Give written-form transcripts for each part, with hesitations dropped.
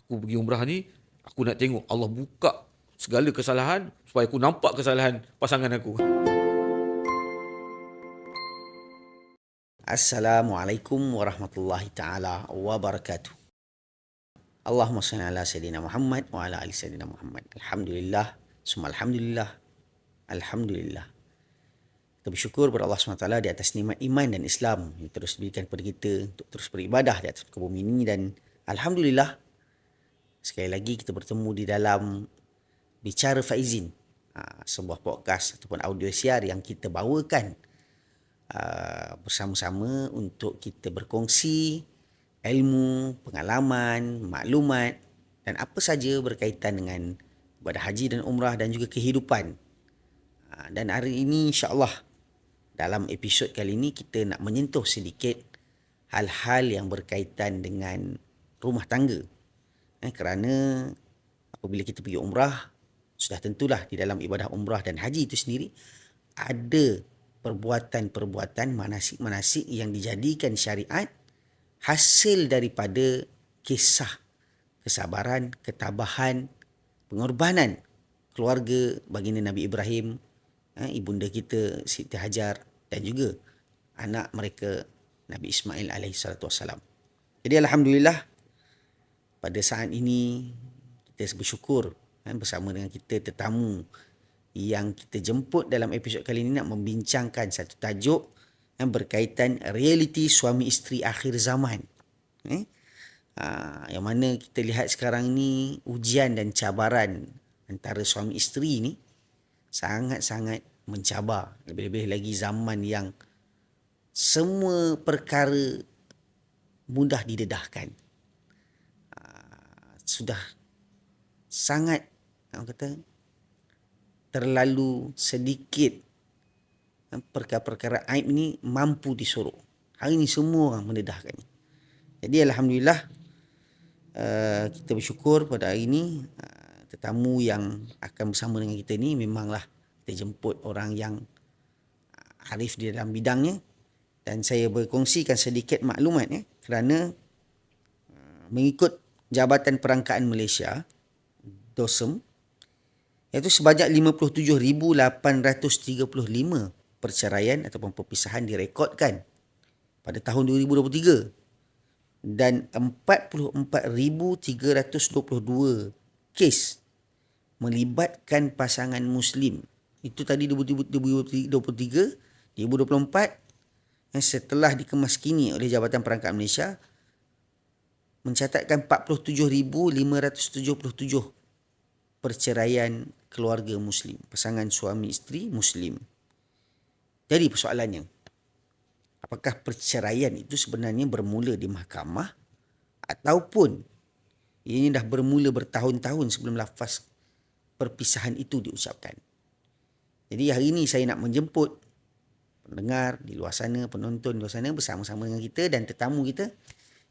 aku pergi umrah ni, aku nak tengok Allah buka segala kesalahan supaya aku nampak kesalahan pasangan aku. Assalamualaikum warahmatullahi taala wabarakatuh. Allahumma salli ala sayyidina Muhammad wa ala ali sayyidina Muhammad. Alhamdulillah, summa alhamdulillah. Alhamdulillah. Kita bersyukur kepada Allah SWT di atas nikmat iman dan Islam yang terus diberikan kepada kita untuk terus beribadah di atas muka bumi ini, dan alhamdulillah sekali lagi kita bertemu di dalam Bicara Faizin, sebuah podcast ataupun audio siar yang kita bawakan bersama-sama untuk kita berkongsi ilmu, pengalaman, maklumat dan apa saja berkaitan dengan ibadah haji dan umrah dan juga kehidupan. Dan hari ini insya-Allah dalam episod kali ini kita nak menyentuh sedikit hal-hal yang berkaitan dengan rumah tangga. Kerana apabila kita pergi umrah, sudah tentulah di dalam ibadah umrah dan haji itu sendiri ada perbuatan-perbuatan, manasik-manasik yang dijadikan syariat hasil daripada kisah kesabaran, ketabahan, pengorbanan keluarga baginda Nabi Ibrahim, ibunda kita Siti Hajar dan juga anak mereka Nabi Ismail alaihissalam. Jadi alhamdulillah pada saat ini kita bersyukur bersama dengan kita tetamu yang kita jemput dalam episod kali ini nak membincangkan satu tajuk yang berkaitan realiti suami isteri akhir zaman. Yang mana kita lihat sekarang ni ujian dan cabaran antara suami isteri ni sangat-sangat mencabar. Lebih-lebih lagi zaman yang semua perkara mudah didedahkan. Sudah sangat terlalu sedikit perkara-perkara aib ni mampu disorok. Hari ni semua orang mendedahkannya. Jadi alhamdulillah kita bersyukur pada hari ini tetamu yang akan bersama dengan kita ni memanglah kita jemput orang yang arif di dalam bidangnya, dan saya berkongsikan sedikit maklumat kerana mengikut Jabatan Perangkaan Malaysia DOSM, iaitu sebanyak 57,835 perceraian ataupun perpisahan direkodkan pada tahun 2023 dan 44,322 kes melibatkan pasangan Muslim. Itu tadi 2023, 2024 setelah dikemaskini oleh Jabatan Perangkaan Malaysia mencatatkan 47,577 perceraian keluarga Muslim, pasangan suami isteri Muslim. Jadi persoalannya, apakah perceraian itu sebenarnya bermula di mahkamah ataupun ianya dah bermula bertahun-tahun sebelum lafaz perpisahan itu diucapkan? Jadi hari ini saya nak menjemput pendengar di luar sana, penonton di luar sana bersama-sama dengan kita dan tetamu kita,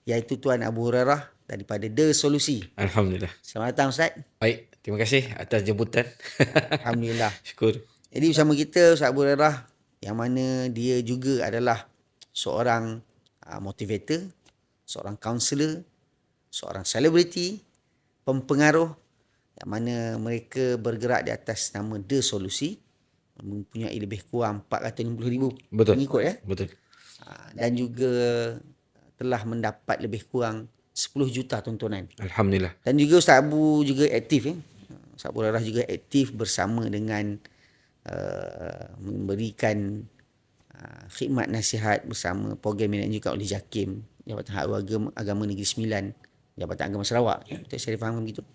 iaitu Tuan Abu Hurairah daripada The Solusi. Alhamdulillah. Selamat datang Ustaz. Baik, terima kasih atas jemputan. Alhamdulillah. Syukur. Jadi bersama kita Ustaz Abu Hurairah yang mana dia juga adalah seorang motivator, seorang kaunselor, seorang selebriti, pempengaruh yang mana mereka bergerak di atas nama The Solusi, mempunyai lebih kurang 450,000 pengikut Betul. Dan juga telah mendapat lebih kurang 10 juta tontonan. Alhamdulillah. Dan juga Ustaz Abu juga aktif Ustaz Abu Hurairah juga aktif bersama dengan memberikan khidmat nasihat bersama program yang juga oleh JAKIM, Jabatan Hak Agama Negeri Sembilan, Jabatan Agama Sarawak. Betul saya fahamkan begitu.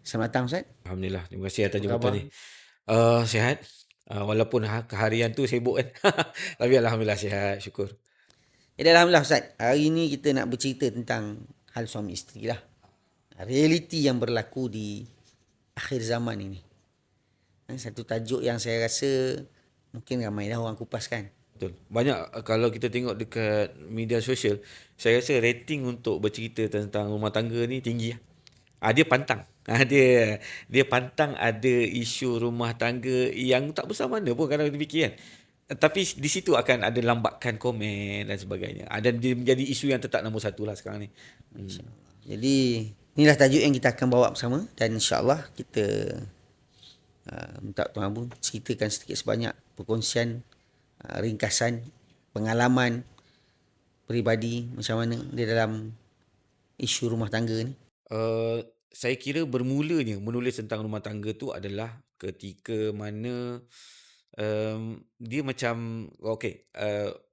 Selamat datang Ustaz. Alhamdulillah, terima kasih atas jemputan ni. Sihat. Walaupun keharian tu sibuk kan. Tapi alhamdulillah sihat, syukur. Jadi alhamdulillah Ustaz, hari ini kita nak bercerita tentang hal suami isteri lah. Realiti yang berlaku di akhir zaman ini. Satu tajuk yang saya rasa mungkin ramai dah orang kupas kan. Betul. Banyak kalau kita tengok dekat media sosial, saya rasa rating untuk bercerita tentang rumah tangga ni tinggi. Dia pantang. Dia pantang ada isu rumah tangga yang tak besar mana pun kalau kita fikir kan. Tapi di situ akan ada lambakan komen dan sebagainya. Dan dia menjadi isu yang tetap nombor satu lah sekarang ni. Jadi inilah tajuk yang kita akan bawa bersama, dan insya-Allah kita minta Tuan Abu ceritakan sedikit sebanyak perkongsian ringkasan pengalaman peribadi macam mana di dalam isu rumah tangga ni. Saya kira bermulanya menulis tentang rumah tangga tu adalah ketika mana dia macam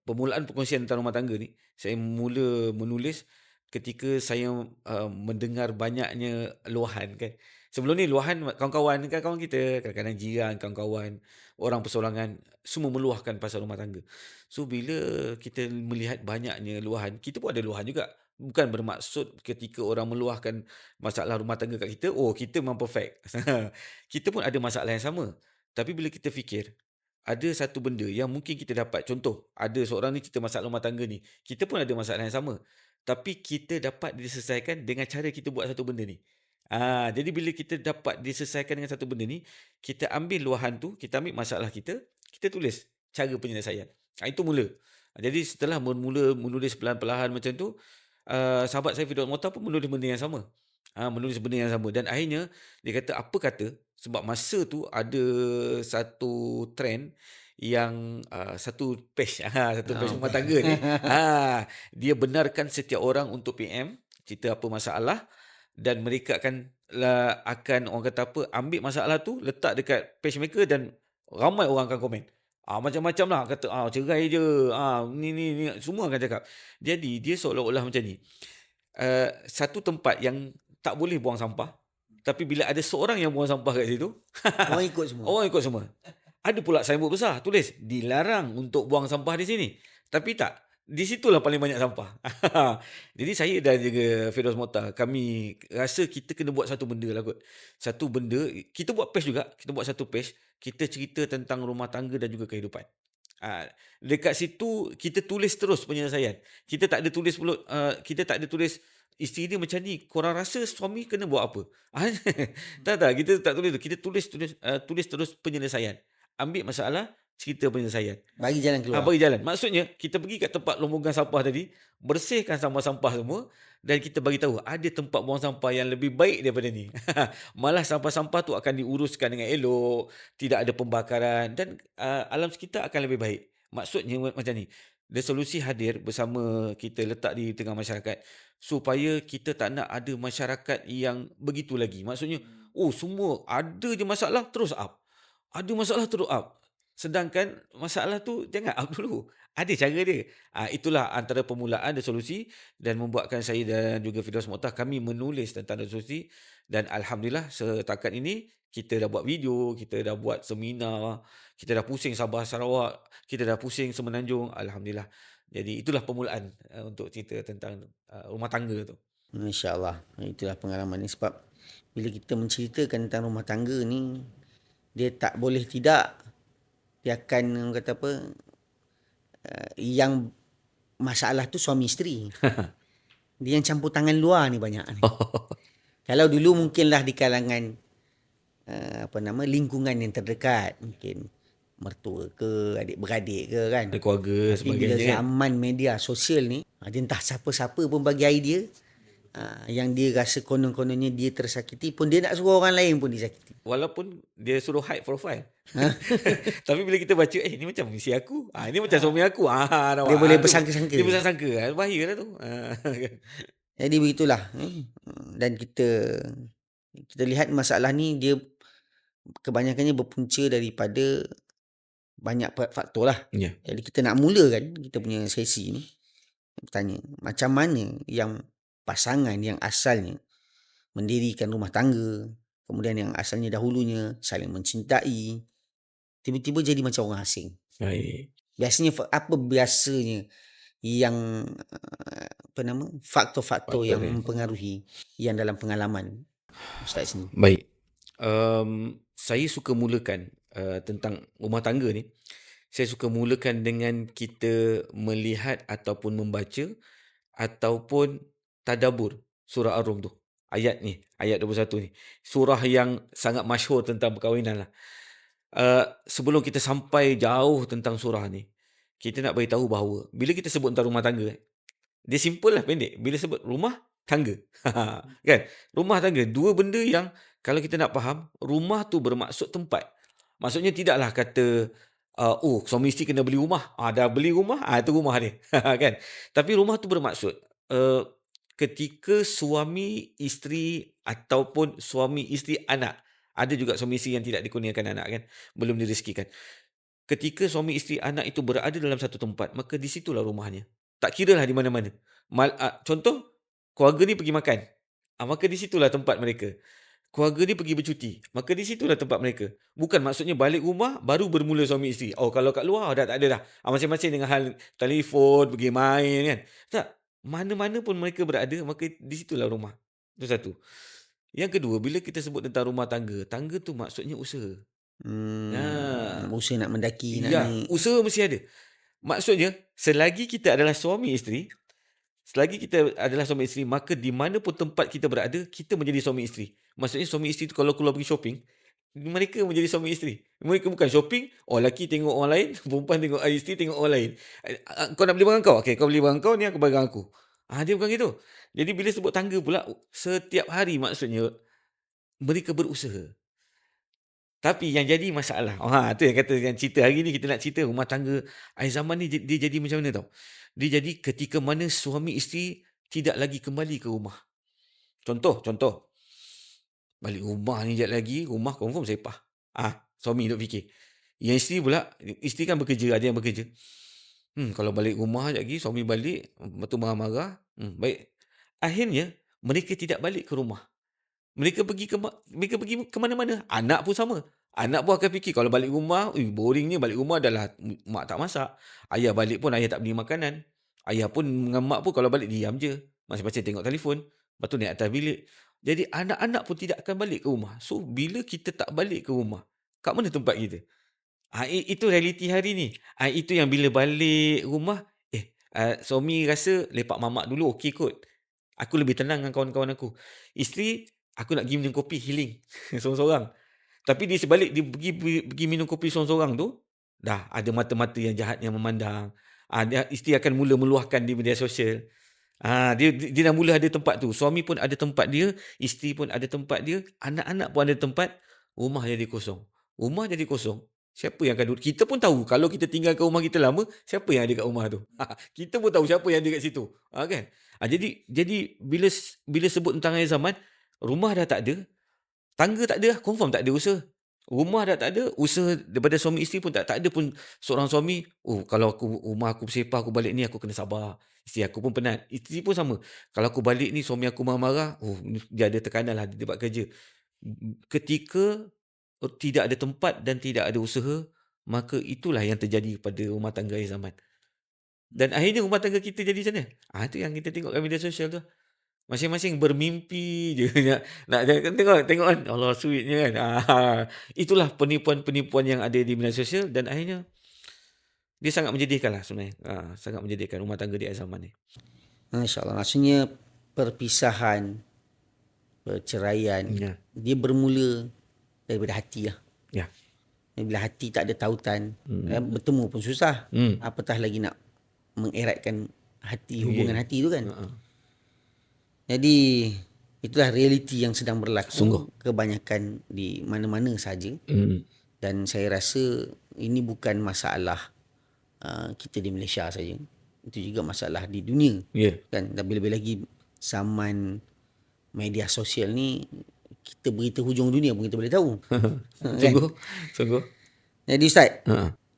permulaan perkongsian tentang rumah tangga ni saya mula menulis ketika saya mendengar banyaknya luahan kan. Sebelum ni luahan kawan-kawan kan, kawan kita, kadang-kadang jiran, kawan-kawan, orang persoalangan semua meluahkan pasal rumah tangga. So bila kita melihat banyaknya luahan, kita pun ada luahan juga. Bukan bermaksud ketika orang meluahkan masalah rumah tangga kat kita, oh kita memang perfect. Kita pun ada masalah yang sama. Tapi bila kita fikir, ada satu benda yang mungkin kita dapat. Contoh, ada seorang ni cerita masalah rumah tangga ni. Kita pun ada masalah yang sama. Tapi kita dapat diselesaikan dengan cara kita buat satu benda ni. Jadi bila kita dapat diselesaikan dengan satu benda ni, kita ambil luahan tu, kita ambil masalah kita tulis cara penyelesaian. Itu mula. Jadi setelah mula menulis pelan-pelan macam tu, sahabat saya Firdaus Mokhtar pun menulis benda yang sama. Menulis benda yang sama. Dan akhirnya dia kata apa kata, sebab masa tu ada satu trend yang satu page satu page rumah tangga ni dia benarkan setiap orang untuk PM cerita apa masalah, dan mereka akan orang kata apa, ambil masalah tu letak dekat page mereka dan ramai orang akan komen. Macam-macam lah kata cerai je, ni semua akan cakap. Jadi dia seolah-olah macam ni. Satu tempat yang tak boleh buang sampah, tapi bila ada seorang yang buang sampah kat situ, Orang ikut semua. orang ikut semua. Ada pula signboard besar tulis dilarang untuk buang sampah di sini. Tapi tak, di situlah paling banyak sampah. Jadi saya dan juga Firdaus Mokhtar, kami rasa kita kena buat satu benda lah kot. Satu benda, kita buat page juga, kita buat satu page, kita cerita tentang rumah tangga dan juga kehidupan. Dekat situ kita tulis terus penyelesaian. Kita tak ada tulis kita tak ada tulis isteri dia macam ni, korang rasa suami kena buat apa? Tak, kita tak tulis tu. Kita tulis terus penyelesaian. Ambil masalah, cerita penyelesaian. Bagi jalan keluar. Bagi jalan. Maksudnya kita pergi kat tempat lombokan sampah tadi, bersihkan sampah-sampah semua, dan kita bagi tahu ada tempat buang sampah yang lebih baik daripada ni. Malah sampah-sampah tu akan diuruskan dengan elok, tidak ada pembakaran, dan alam sekitar akan lebih baik. Maksudnya macam ni. The solusi hadir bersama kita letak di tengah masyarakat supaya kita tak nak ada masyarakat yang begitu lagi. Maksudnya, semua ada je masalah terus up. Ada masalah terus up. Sedangkan masalah tu jangan up dulu. Ada cara dia. Itulah antara permulaan dan solusi, dan membuatkan saya dan juga Firdaus Mokhtar kami menulis tentang solusi, dan alhamdulillah setakat ini kita dah buat video, kita dah buat seminar, kita dah pusing Sabah Sarawak, kita dah pusing Semenanjung, alhamdulillah. Jadi itulah permulaan untuk cerita tentang rumah tangga tu. Insya-Allah. Itulah pengalaman ni, sebab bila kita menceritakan tentang rumah tangga ni, dia tak boleh tidak, dia akan kata apa, yang masalah tu suami isteri. Dia yang campur tangan luar ni banyak ni. Kalau dulu mungkinlah di kalangan lingkungan yang terdekat, mungkin mertua ke, adik-beradik ke kan. Ada keluarga Tapi bila sebagainya kan. zaman media sosial ni, dia entah siapa-siapa pun bagi idea, yang dia rasa konon-kononnya dia tersakiti pun dia nak suruh orang lain pun disakiti. Walaupun dia suruh hide profile. Tapi bila kita baca, ni macam isteri aku. Ini macam suami aku. Dia boleh bersangka-sangka. Dia bersangka-sangka. Bahayalah tu. Jadi begitulah. Dan kita lihat masalah ni dia kebanyakannya berpunca daripada banyak faktor lah. Ya. Jadi kita nak mulakan kita punya sesi ni, bertanya macam mana yang pasangan yang asalnya mendirikan rumah tangga, kemudian yang asalnya dahulunya saling mencintai, tiba-tiba jadi macam orang asing. Baik. Biasanya yang faktor-faktor yang mempengaruhi yang dalam pengalaman Ustaz sini. Baik. Saya suka mulakan tentang rumah tangga ni. Saya suka mulakan dengan kita melihat ataupun membaca ataupun tadabbur surah Ar-Rum tu. Ayat 21 ni. Surah yang sangat masyhur tentang perkahwinan lah. Sebelum kita sampai jauh tentang surah ni, kita nak beritahu bahawa bila kita sebut tentang rumah tangga, dia simple lah, pendek. Bila sebut rumah, tangga. Kan? Rumah tangga. Dua benda yang kalau kita nak faham, rumah tu bermaksud tempat. Maksudnya tidaklah kata, suami isteri kena beli rumah. Dah beli rumah, itu rumah dia. Kan? Tapi rumah tu bermaksud, ketika suami isteri ataupun suami isteri anak. Ada juga suami isteri yang tidak dikurniakan anak kan. Belum direzekikan. Ketika suami isteri anak itu berada dalam satu tempat, maka di situlah rumahnya. Tak kiralah di mana-mana. Contoh, keluarga ni pergi makan. Maka di situlah tempat mereka. Keluarga ni pergi bercuti. Maka di situlah tempat mereka. Bukan maksudnya balik rumah, baru bermula suami isteri. Kalau kat luar, dah tak ada dah. Masing-masing dengan hal telefon, pergi main kan. Tak. Mana-mana pun mereka berada, maka di situlah rumah. Itu satu. Yang kedua, bila kita sebut tentang rumah tangga, tangga tu maksudnya usaha. Usaha nak mendaki, nak Ya, naik. usaha mesti ada. Maksudnya, selagi kita adalah suami isteri, maka di mana pun tempat kita berada, kita menjadi suami isteri. Maksudnya suami isteri tu kalau keluar pergi shopping, mereka menjadi suami isteri. Mereka bukan shopping, lelaki tengok orang lain, perempuan tengok isteri tengok orang lain. Kau nak beli barang kau? Okey, kau beli barang kau, ni aku barang aku. Dia bukan gitu. Jadi bila sebut tangga pula, setiap hari maksudnya mereka berusaha. Tapi yang jadi masalah, tu yang kata yang cerita hari ni, kita nak cerita rumah tangga akhir zaman ni, dia jadi macam mana tau. Dia jadi ketika mana suami isteri tidak lagi kembali ke rumah. Contoh, balik rumah ni sekejap lagi, rumah confirm sepah. Suami duk fikir. Yang isteri pula, isteri kan bekerja, ada yang bekerja. Kalau balik rumah sekejap lagi, suami balik, lepas tu marah-marah. Baik. Akhirnya, mereka tidak balik ke rumah. Mereka pergi ke mana-mana. Anak pun sama. Anak pun akan fikir, kalau balik rumah, boringnya balik rumah adalah mak tak masak. Ayah balik pun ayah tak beli makanan. Ayah pun dengan mak pun kalau balik diam je. Masing-masing tengok telefon. Lepas tu naik atas bilik. Jadi anak-anak pun tidak akan balik ke rumah. So bila kita tak balik ke rumah, kat mana tempat kita? Itu realiti hari ni. Itu yang bila balik rumah, suami rasa lepak mamak dulu okey kot. Aku lebih tenang dengan kawan-kawan aku. Isteri, aku nak pergi minum kopi healing seorang-seorang. Tapi di sebalik dia pergi minum kopi seorang-seorang tu, dah ada mata-mata yang jahat yang memandang. Isteri akan mula meluahkan di media sosial. Dia dah mula ada tempat tu. Suami pun ada tempat dia, isteri pun ada tempat dia, anak-anak pun ada tempat. Rumah jadi kosong. Rumah jadi kosong. Siapa yang akan duduk? Kita pun tahu kalau kita tinggal kat rumah kita lama, siapa yang ada kat rumah tu? Kita pun tahu siapa yang ada kat situ. Kan? Jadi bila sebut tentang akhir zaman, rumah dah tak ada, tangga tak ada, confirm tak ada usaha. Rumah dah tak ada, usaha daripada suami isteri pun tak ada pun seorang suami, kalau rumah aku bersepah, aku balik ni aku kena sabar. Isteri aku pun penat. Isteri pun sama. Kalau aku balik ni suami aku marah-marah, dia ada tekanan lah di tempat kerja. Ketika tidak ada tempat dan tidak ada usaha, maka itulah yang terjadi pada rumah tangga akhir zaman. Dan akhirnya rumah tangga kita jadi macam mana? Itu yang kita tengok kat media sosial tu. Masing-masing bermimpi je nak tengok kan, Allah sweetnya kan. Itulah penipuan-penipuan yang ada di media sosial dan akhirnya dia sangat menjadikan lah sebenarnya. Sangat menjadikan rumah tangga di akhir zaman ni. Masya-Allah. Maksudnya perpisahan, perceraian, dia bermula daripada hati lah. Ya. Bila hati tak ada tautan, bertemu pun susah. Apatah lagi nak mengeratkan hati, hubungan hati tu kan. Jadi itulah realiti yang sedang berlaku. Sungguh. Kebanyakan di mana-mana saja. Dan saya rasa ini bukan masalah kita di Malaysia saja. Itu juga masalah di dunia. Kan? Dan lebih lagi zaman media sosial ni, kita berita hujung dunia pun kita boleh tahu. Sungguh. Jadi Ustaz,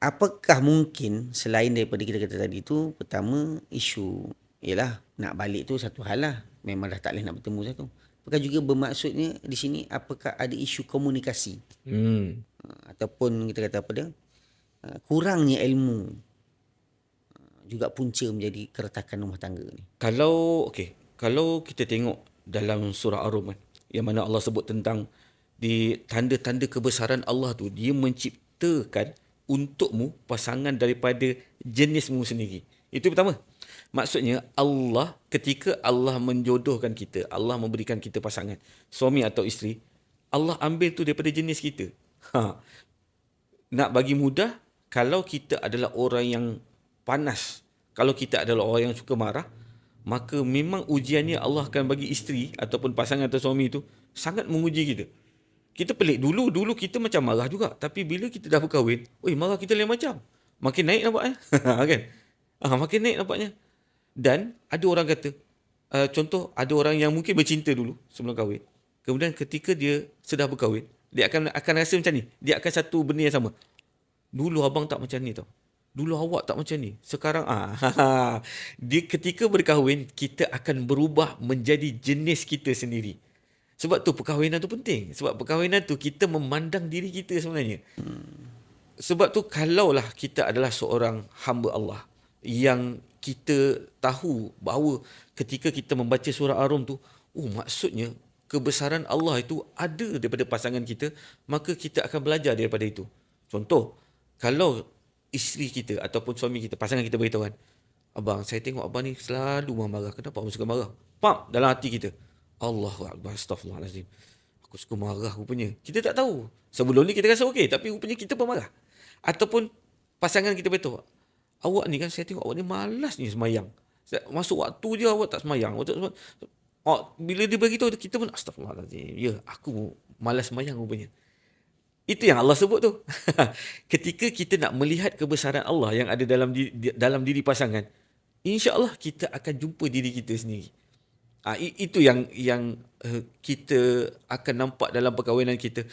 apakah mungkin selain daripada kita kata tadi tu, pertama isu ialah nak balik tu satu hal lah. Memang dah tak boleh nak bertemu satu. Apakah juga bermaksudnya di sini, apakah ada isu komunikasi? Ataupun kita kata apa dia? Kurangnya ilmu juga punca menjadi keretakan rumah tangga ni. Kalau kita tengok dalam surah Ar-Rum kan, yang mana Allah sebut tentang di tanda-tanda kebesaran Allah tu, dia menciptakan untukmu pasangan daripada jenismu sendiri. Itu pertama. Maksudnya Allah, ketika Allah menjodohkan kita, Allah memberikan kita pasangan, suami atau isteri, Allah ambil tu daripada jenis kita. Nak bagi mudah, kalau kita adalah orang yang panas, kalau kita adalah orang yang suka marah, maka memang ujiannya Allah akan bagi isteri ataupun pasangan atau suami tu sangat menguji kita. Kita pelik, dulu kita macam marah juga, tapi bila kita dah berkahwin, marah kita lain macam. Makin naik nampaknya. Kan? Makin naik nampaknya. Dan ada orang kata, contoh ada orang yang mungkin bercinta dulu sebelum kahwin. Kemudian ketika dia sudah berkahwin, dia akan rasa macam ni. Dia akan satu benda yang sama. Dulu abang tak macam ni tau. Dulu awak tak macam ni. Sekarang dia ketika berkahwin, kita akan berubah menjadi jenis kita sendiri. Sebab tu perkahwinan tu penting. Sebab perkahwinan tu kita memandang diri kita sebenarnya. Sebab tu kalaulah kita adalah seorang hamba Allah yang kita tahu bahawa ketika kita membaca surah Ar-Rum tu, maksudnya kebesaran Allah itu ada daripada pasangan kita, maka kita akan belajar daripada itu. Contoh, kalau isteri kita ataupun suami kita, pasangan kita beritahu kan, abang, saya tengok abang ni selalu marah. Kenapa abang suka marah? Pam, dalam hati kita, Allahu Akbar, astaghfirullahalazim. Aku suka marah rupanya. Kita tak tahu. Sebelum ni kita rasa okey, tapi rupanya kita pemarah. Ataupun pasangan kita beritahu, awak ni kan, saya tengok awak ni malas ni semayang. Masuk waktu je awak tak semayang. Bila dia beritahu, kita pun astaghfirullahalazim. Ya, aku malas semayang rupanya. Itu yang Allah sebut tu. Ketika kita nak melihat kebesaran Allah yang ada dalam diri pasangan, insya-Allah kita akan jumpa diri kita sendiri. Itu yang kita akan nampak dalam perkahwinan kita.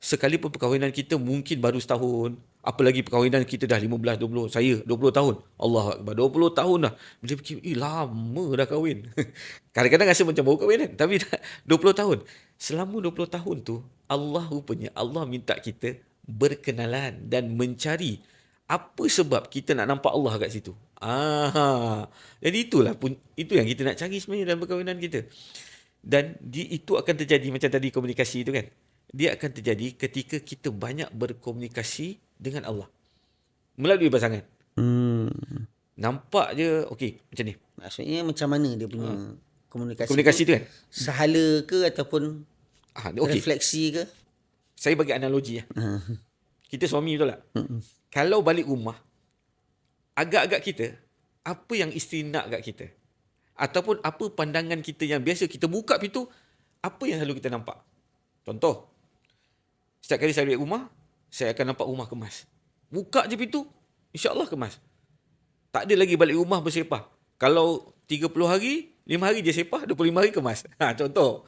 Sekalipun perkahwinan kita mungkin baru setahun, apalagi perkahwinan kita dah 15, 20, saya 20 tahun. Allahu Akbar, 20 tahun dah. Dia fikir, lama dah kahwin. Kadang-kadang rasa macam baru kahwin kan, tapi dah 20 tahun. Selama 20 tahun tu, Allah minta kita berkenalan dan mencari apa sebab kita nak nampak Allah kat situ. Jadi itu yang kita nak cari sebenarnya dalam perkahwinan kita. Dan itu akan terjadi macam tadi komunikasi itu kan. Dia akan terjadi ketika kita banyak berkomunikasi dengan Allah melalui pasangan. Nampak je okey macam ni. Maksudnya macam mana dia punya komunikasi tu kan? Sahala ke ataupun refleksi ke? Saya bagi analogi ya. Kita suami betul tak? Kalau balik rumah, agak-agak kita, apa yang isteri nak kat kita? Ataupun apa pandangan kita yang biasa kita buka pintu, apa yang selalu kita nampak? Contoh, setiap kali saya balik rumah, saya akan nampak rumah kemas. Buka je pintu, insya-Allah kemas. Tak ada lagi balik rumah bersepah. Kalau 30 hari, 5 hari dia sepah, 25 hari kemas. Contoh.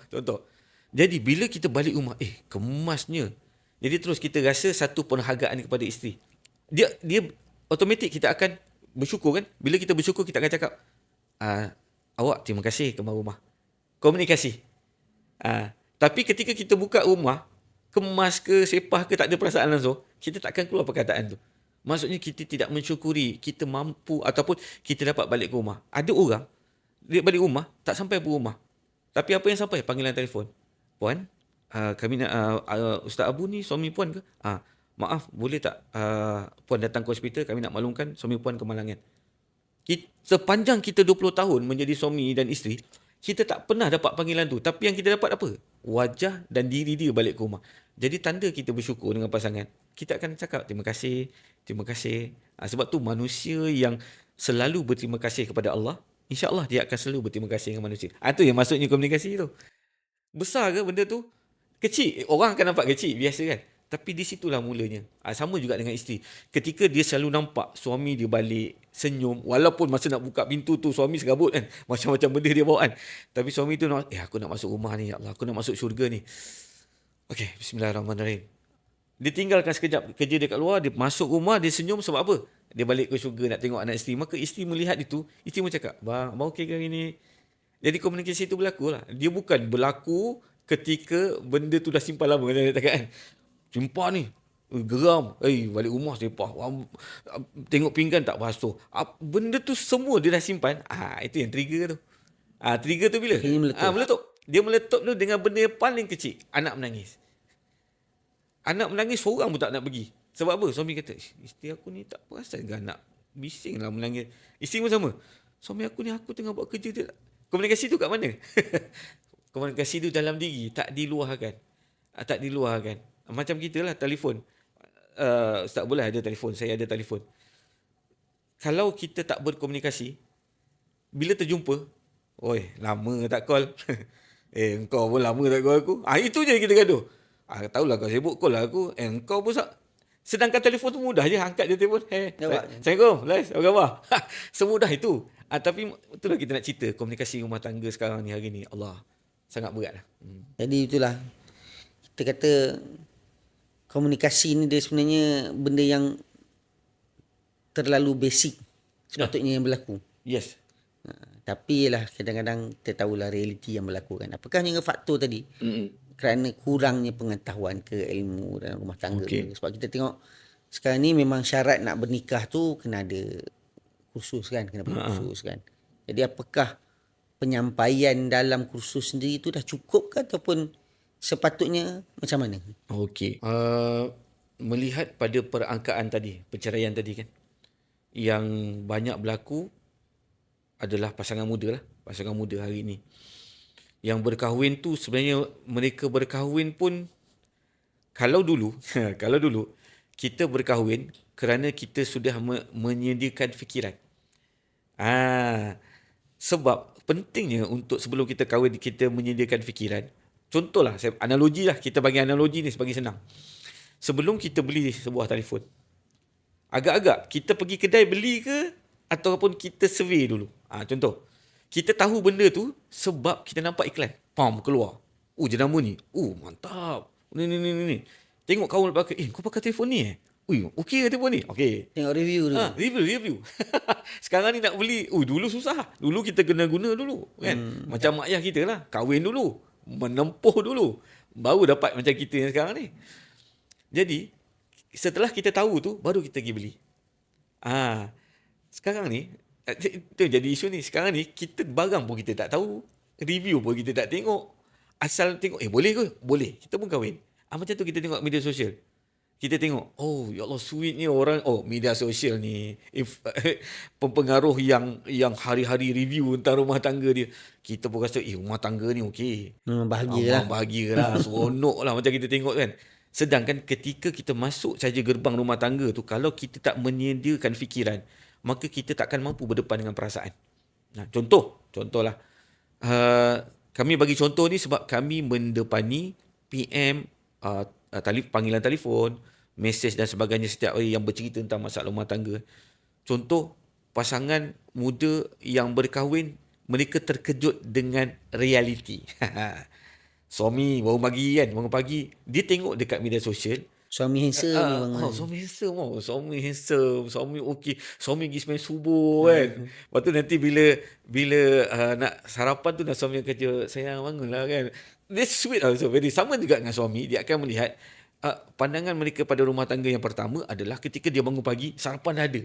Jadi bila kita balik rumah, kemasnya. Jadi terus kita rasa satu penghargaan kepada isteri. Dia automatik kita akan bersyukur kan. Bila kita bersyukur, kita akan cakap, awak terima kasih kemas rumah. Komunikasi. Tapi ketika kita buka rumah, kemas ke, sepah ke, tak ada perasaan langsung, kita takkan keluar perkataan tu. Maksudnya kita tidak mensyukuri, kita mampu ataupun kita dapat balik ke rumah. Ada orang, dia balik rumah, tak sampai pun rumah. Tapi apa yang sampai? Panggilan telefon. Puan, kami nak, Ustaz Abu ni suami puan ke? Maaf, boleh tak puan datang ke hospital, kami nak maklumkan suami puan kemalangan. Sepanjang kita 20 tahun menjadi suami dan isteri, kita tak pernah dapat panggilan tu. Tapi yang kita dapat apa? Wajah dan diri dia balik ke rumah. Jadi tanda kita bersyukur dengan pasangan. Kita akan cakap terima kasih. Sebab tu manusia yang selalu berterima kasih kepada Allah, insya-Allah dia akan selalu berterima kasih dengan manusia. Itu yang maksudnya komunikasi tu. Besar ke benda tu? Kecil. Orang akan nampak kecil, biasa kan? Tapi di situlah mulanya. Sama juga dengan isteri. Ketika dia selalu nampak suami dia balik, senyum, walaupun masa nak buka pintu tu suami serabut kan. Macam-macam benda dia bawa kan. Tapi suami tu nak, aku nak masuk rumah ni, ya Allah, aku nak masuk syurga ni. Okey, bismillahirrahmanirrahim. Dia tinggalkan sekejap kerja dia kat luar, dia masuk rumah, dia senyum sebab apa? Dia balik ke syurga nak tengok anak isteri. Maka isteri melihat itu, isteri pun cakap, abang okey ke hari ni? Jadi komunikasi itu berlaku lah. Dia bukan berlaku ketika benda tu dah simpan lama. Dia cakap kan, simpan ni, geram, balik rumah sepah, tengok pinggan tak basuh. Benda tu semua dia dah simpan. Itu yang trigger tu. Trigger tu bila? Meletup. Dia meletup tu dengan benda yang paling kecil. Anak menangis. Anak menangis, seorang pun tak nak pergi. Sebab apa? Suami kata, isteri aku ni tak perasan ke anak. Bising lah menangis. Isteri pun sama. Suami aku ni, aku tengah buat kerja dia. Komunikasi tu kat mana? Komunikasi tu dalam diri. Tak diluahkan. Macam kita lah, telefon. Ustaz boleh ada telefon. Saya ada telefon. Kalau kita tak berkomunikasi, bila terjumpa, Oi, lama tak call. Engkau pun lama tak call aku. Itu je kita gaduh. Tahulah kau sibuk, call lah aku. Engkau pun sedangkan telefon tu mudah je. Angkat je telefon. Jawab. Assalamualaikum. Les, apa khabar? Semudah itu. Tapi itulah kita nak cerita. Komunikasi rumah tangga sekarang ni, hari ni. Allah, sangat berat lah. Jadi itulah. Kita kata komunikasi ni dia sebenarnya benda yang terlalu basic sepatutnya yang berlaku. Yes. Tapi lah kadang-kadang kita tahulah realiti yang berlaku kan. Apakah dengan faktor tadi? Kerana kurangnya pengetahuan ke ilmu dalam rumah tangga. Okey. Sebab kita tengok sekarang ni memang syarat nak bernikah tu kena ada kursus kan. Kena pergi kursus kan. Jadi apakah penyampaian dalam kursus sendiri tu dah cukup ke ataupun sepatutnya macam mana? Okey. Melihat pada perangkaan tadi, perceraian tadi kan. Yang banyak berlaku adalah pasangan muda lah. Pasangan muda hari ni. Yang berkahwin tu sebenarnya mereka berkahwin pun kalau dulu kita berkahwin kerana kita sudah menyediakan fikiran. Sebab pentingnya untuk sebelum kita kahwin kita menyediakan fikiran. Contohlah, analogi lah, kita bagi analogi ni sebagai senang. Sebelum kita beli sebuah telefon, agak-agak kita pergi kedai beli ke ataupun kita survey dulu. Contoh, kita tahu benda tu sebab kita nampak iklan. Keluar. Jenama ni. Mantap. Ni. Tengok kawan pakai. Kau pakai telefon ni okey ke telefon ni? Okey. Tengok review dulu. Review. Sekarang ni nak beli. Dulu susah. Dulu kita kena guna dulu. Kan? Macam mak ayah kita lah. Kahwin dulu. Menempuh dulu. Baru dapat macam kita yang sekarang ni. Jadi, setelah kita tahu tu, baru kita pergi beli. Sekarang ni, itu jadi isu ni. Sekarang ni, kita barang pun kita tak tahu. Review pun kita tak tengok. Asal tengok, boleh ke? Boleh. Kita pun kahwin. Macam tu kita tengok media sosial. Kita tengok, ya Allah, sweet ni orang. Media sosial ni pempengaruh yang hari-hari review tentang rumah tangga dia. Kita pun rasa, rumah tangga ni okey. Bahagia lah. Seronok lah macam kita tengok kan. Sedangkan ketika kita masuk saja gerbang rumah tangga tu, kalau kita tak menyediakan fikiran, maka kita takkan mampu berdepan dengan perasaan. Contohlah. Kami bagi contoh ni sebab kami mendepani PM, panggilan telefon, mesej dan sebagainya setiap hari yang bercerita tentang masalah rumah tangga. Contoh, pasangan muda yang berkahwin, mereka terkejut dengan realiti. Suami baru pagi kan, bangun pagi, dia tengok dekat media sosial. Suami handsome Suami handsome, suami okey, suami pergi sembang subuh kan. Lepas tu nanti bila nak sarapan tu, nak suami kerja, sayang bangunlah kan. Dia sweet also, very sama juga dengan suami. Dia akan melihat pandangan mereka pada rumah tangga yang pertama adalah ketika dia bangun pagi, sarapan dah ada.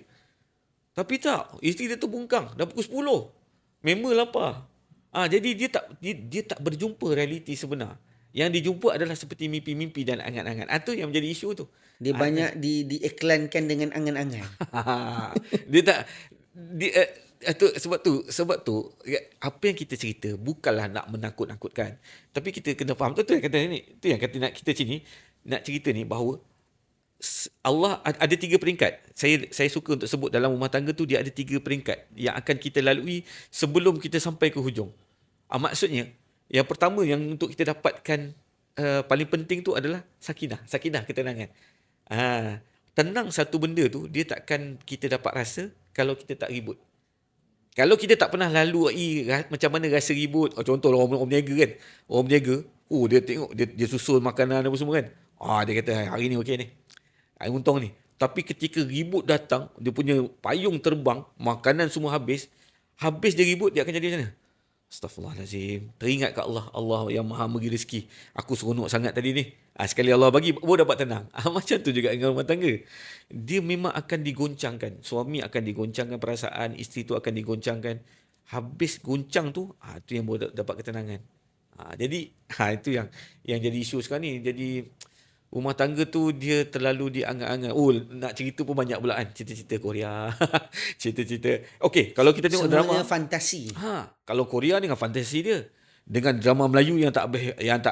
Tapi tak, isteri dia tu bungkang dah pukul 10. Member lapar. Jadi dia tak berjumpa realiti sebenar. Yang dijumpa adalah seperti mimpi-mimpi dan angan-angan. Itu yang menjadi isu tu. Dia banyak diiklankan dengan angan-angan. Dia tak sebab tu apa yang kita cerita bukanlah nak menakut-nakutkan, tapi kita kena faham. Tu yang kata ni, tu yang kata nak kita sini nak cerita ni bahawa Allah ada 3 peringkat. Saya suka untuk sebut dalam rumah tangga tu, dia ada 3 peringkat yang akan kita lalui sebelum kita sampai ke hujung. Maksudnya, yang pertama yang untuk kita dapatkan paling penting tu adalah sakinah, ketenangan. Tenang satu benda tu, dia takkan kita dapat rasa kalau kita tak ribut. Kalau kita tak pernah lalui macam mana rasa ribut. Contoh orang berniaga kan. Orang berniaga, dia tengok, dia susun makanan apa semua kan. Dia kata hari ni okey ni. Untung ni. Tapi ketika ribut datang, dia punya payung terbang, makanan semua habis dia ribut, dia akan jadi macam mana? Astaghfirullahalazim. Teringat kat Allah. Allah yang maha bagi rezeki. Aku seronok sangat tadi ni. Sekali Allah bagi, baru dapat tenang. Macam tu juga dengan rumah tangga. Dia memang akan digoncangkan. Suami akan digoncangkan perasaan. Isteri tu akan digoncangkan. Habis goncang tu, tu yang baru dapat ketenangan. Jadi, itu yang jadi isu sekarang ni. Jadi, rumah tangga tu dia terlalu diangan-angan. Nak cerita pun banyak pula kan. Cerita-cerita Korea. Cerita-cerita. Okey, kalau kita tengok semuanya drama. fantasi. Kalau Korea dengan fantasi dia. Dengan drama Melayu yang tak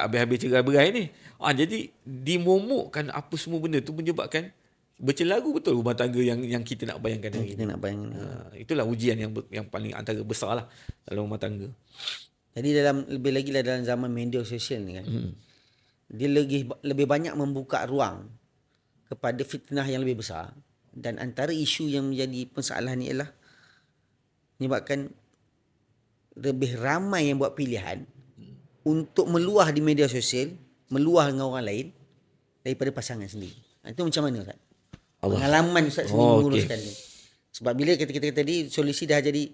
habis-habis cerai-berai ni. Jadi dimomokkan apa semua benda tu menyebabkan bercelaru betul rumah tangga yang kita nak bayangkan Yang hari kita ni. nak bayangkan. Itulah ujian yang paling antara besar lah dalam rumah tangga. Jadi lebih lagi lah dalam zaman media sosial ni kan. Dia lebih banyak membuka ruang kepada fitnah yang lebih besar, dan antara isu yang menjadi persoalan ni ialah menyebabkan lebih ramai yang buat pilihan untuk meluah di media sosial, meluah dengan orang lain daripada pasangan sendiri. Itu macam mana Ustaz? Allah. Pengalaman Ustaz sendiri Oh, menguruskan ni. Sebab bila kita tadi solusi dah jadi,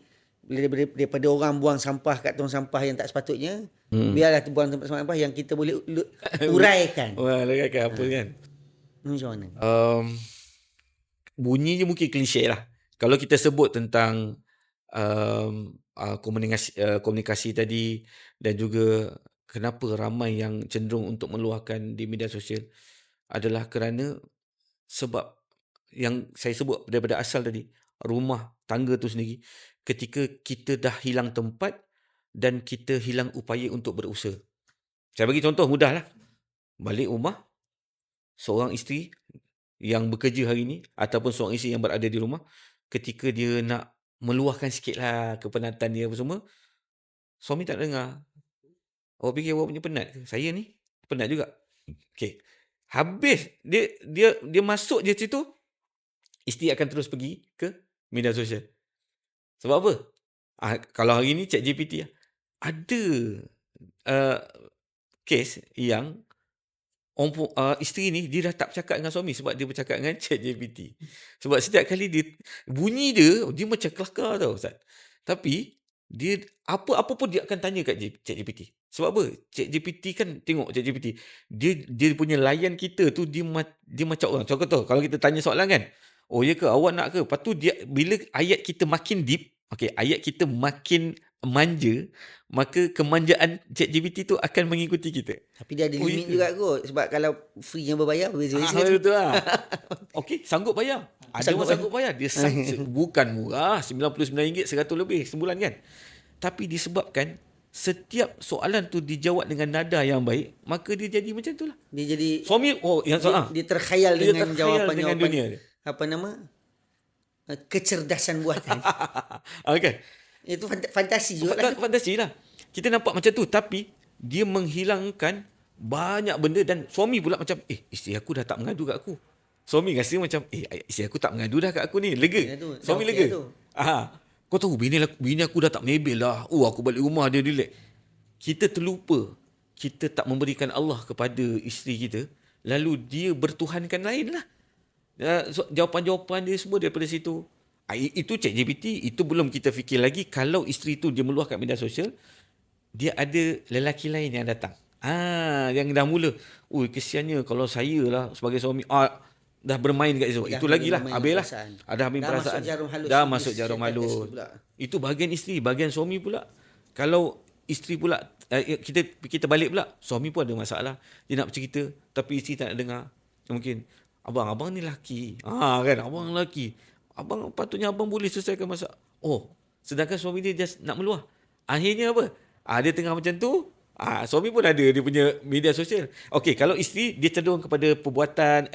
daripada orang buang sampah kat tong sampah yang tak sepatutnya, biarlah tu buang tempat sampah yang kita boleh uraikan. Wah, kan apa kan? Macam mana? Bunyinya mungkin klise lah. Kalau kita sebut tentang komunikasi tadi, dan juga kenapa ramai yang cenderung untuk meluahkan di media sosial, adalah kerana sebab yang saya sebut daripada asal tadi, rumah tangga tu sendiri, ketika kita dah hilang tempat dan kita hilang upaya untuk berusaha. Saya bagi contoh mudah lah. Balik rumah, seorang isteri yang bekerja hari ni, ataupun seorang isteri yang berada di rumah, ketika dia nak meluahkan sikit lah kepenatan dia apa semua, suami tak dengar. Awak fikir awak punya penat ke? Saya ni penat juga. Okay. Habis dia masuk je situ, isteri akan terus pergi ke media sosial. Sebab apa? Kalau hari ni ChatGPT ada kes yang isteri ni dia dah tak bercakap dengan suami sebab dia bercakap dengan ChatGPT. Sebab setiap kali dia bunyi dia macam kelakar tau Ustaz. Tapi dia apa pun dia akan tanya kat ChatGPT. Sebab apa? ChatGPT kan, tengok ChatGPT, dia punya layan kita tu dia macam orang. Contoh kalau kita tanya soalan kan, oh ya ke, awak nak ke? Lepas tu dia, bila ayat kita makin deep, ayat kita makin manja, maka kemanjaan ChatGPT tu akan mengikuti kita. Tapi dia ada limit juga kot. Sebab kalau free yang berbayar, berbeza-beza. Betul lah. Sanggup bayar. Ada orang sanggup bayar. Dia bukan murah, RM99, RM100 lebih sebulan kan. Tapi disebabkan setiap soalan tu dijawab dengan nada yang baik, maka dia jadi macam tu lah. Dia jadi suami, dia terkhayal dengan jawapan dunia dia. Apa nama? Kecerdasan buatan. Okay. Itu fantasi juga lah. Fantasi lah. Kita nampak macam tu, tapi dia menghilangkan banyak benda, dan suami pula macam, isteri aku dah tak mengadu kat aku. Suami rasa macam, isteri aku tak mengadu dah kat aku ni. Lega. Suami lega. Kau tahu, bini aku dah tak menebel lah. Aku balik rumah dia relax. Kita terlupa, kita tak memberikan Allah kepada isteri kita, lalu dia bertuhankan lain lah. Jawapan-jawapan dia semua daripada situ. Itu ChatGPT, itu belum kita fikir lagi kalau isteri tu dia meluah kat media sosial, dia ada lelaki lain yang datang. Yang dah mula, kesiannya kalau saya lah sebagai suami, dah bermain kat situ. Itu lagi lah, habis lah. Ada habis perasaan. Dah masuk jarum halus. Itu bahagian isteri, bahagian suami pula. Kalau isteri pula, kita balik pula, suami pun ada masalah. Dia nak bercerita, tapi isteri tak nak dengar. Mungkin, abang ni lelaki. Kan, abang lelaki. Abang patutnya abang boleh selesaikan masalah. Sedangkan suami dia just nak meluah. Akhirnya apa? Dia tengah macam tu, suami pun ada dia punya media sosial. Okey, kalau isteri dia cenderung kepada perbuatan,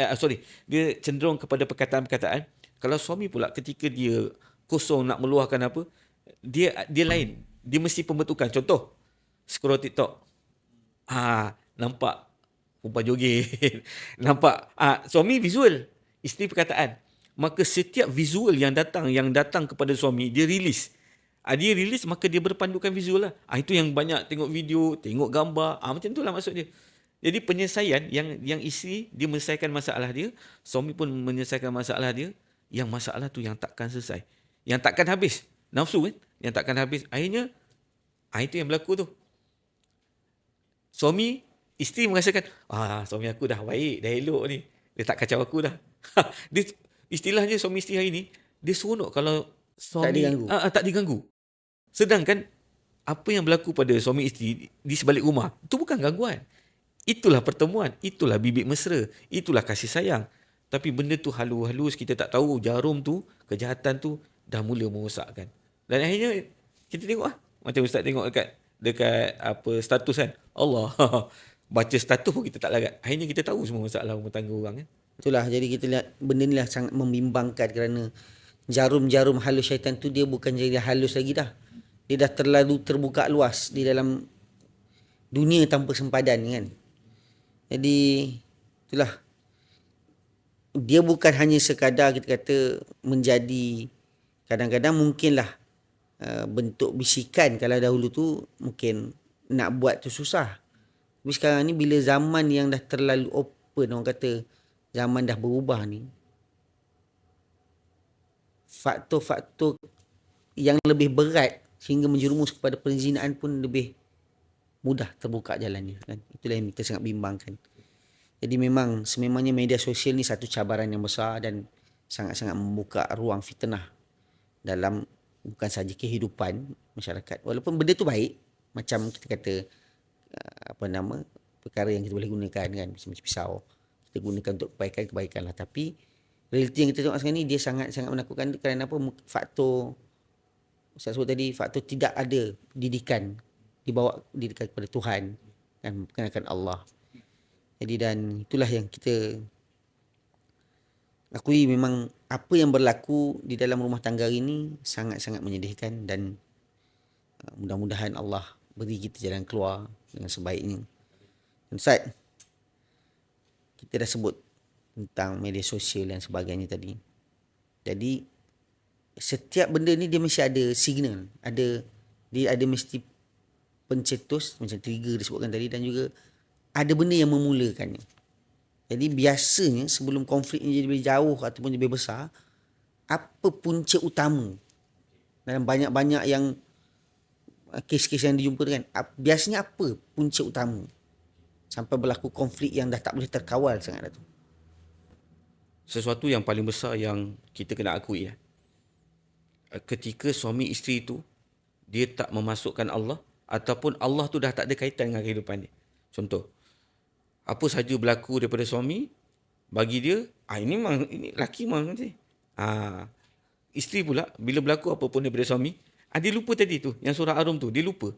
dia cenderung kepada perkataan-perkataan. Kalau suami pula ketika dia kosong nak meluahkan apa, dia lain. Dia mesti pembentukan. Contoh, scroll TikTok. Nampak perempuan joget. Nampak suami visual, isteri perkataan. Maka setiap visual yang datang kepada suami, dia release. Dia release, maka dia berpandukan visual lah. Itu yang banyak tengok video, tengok gambar. Macam tu lah maksud dia. Jadi penyelesaian yang isteri, dia menyelesaikan masalah dia, suami pun menyelesaikan masalah dia, yang masalah tu yang takkan selesai. Yang takkan habis. Nafsu kan? Yang takkan habis. Akhirnya, itu yang berlaku tu. Isteri merasakan, suami aku dah baik, dah elok ni. Dia tak kacau aku dah. Istilahnya suami isteri hari ni, dia seronok kalau suami tak diganggu. Sedangkan apa yang berlaku pada suami isteri di sebalik rumah, itu bukan gangguan. Itulah pertemuan, itulah bibit mesra, itulah kasih sayang. Tapi benda tu halus-halus, kita tak tahu jarum tu, kejahatan tu dah mula merosakkan. Dan akhirnya kita tengok macam Ustaz tengok dekat status kan. Allah, baca status pun kita tak larat. Akhirnya kita tahu semua masalah rumah tangga orang kan. Itulah, jadi kita lihat benda ni lah sangat membimbangkan kerana jarum-jarum halus syaitan tu dia bukan jadi halus lagi dah. Dia dah terlalu terbuka luas di dalam dunia tanpa sempadan kan. Jadi itulah, dia bukan hanya sekadar kita kata menjadi, kadang-kadang mungkinlah bentuk bisikan. Kalau dahulu tu mungkin nak buat tu susah. Tapi sekarang ni bila zaman yang dah terlalu open, orang kata zaman dah berubah ni, faktor-faktor yang lebih berat sehingga menjerumus kepada perzinaan pun lebih mudah terbuka jalannya kan. Itulah yang kita sangat bimbangkan. Jadi memang sememangnya media sosial ni satu cabaran yang besar dan sangat-sangat membuka ruang fitnah dalam bukan saja kehidupan masyarakat. Walaupun benda tu baik, macam kita kata perkara yang kita boleh gunakan kan, macam pisau kita gunakan untuk kebaikan lah. Tapi realiti yang kita tengok sekarang ni dia sangat-sangat menakutkan kerana apa? Faktor Ustaz sebut tadi, faktor tidak ada didikan, dibawa didikan kepada Tuhan kan, perkenalkan Allah. Jadi dan itulah yang kita akui, memang apa yang berlaku di dalam rumah tangga ini sangat-sangat menyedihkan dan mudah-mudahan Allah beri kita jalan keluar dengan sebaiknya. Dan Ustaz, kita dah sebut tentang media sosial dan sebagainya tadi. Jadi setiap benda ni dia mesti ada signal, dia ada mesti pencetus macam trigger disebutkan tadi, dan juga ada benda yang memulakannya. Jadi biasanya sebelum konflik ini jadi lebih jauh ataupun lebih besar, apa punca utama dalam banyak-banyak yang kes-kes yang dijumpa kan, biasanya apa punca utama sampai berlaku konflik yang dah tak boleh terkawal sangat dah tu? Sesuatu yang paling besar yang kita kena akui ketika suami isteri tu dia tak memasukkan Allah, ataupun Allah tu dah tak ada kaitan dengan kehidupan dia. Contoh, apa saja berlaku daripada suami, bagi dia ini lelaki memang nanti. Isteri pula bila berlaku apa pun daripada suami, dia lupa tadi tu yang surah Ar-Rum tu, dia lupa.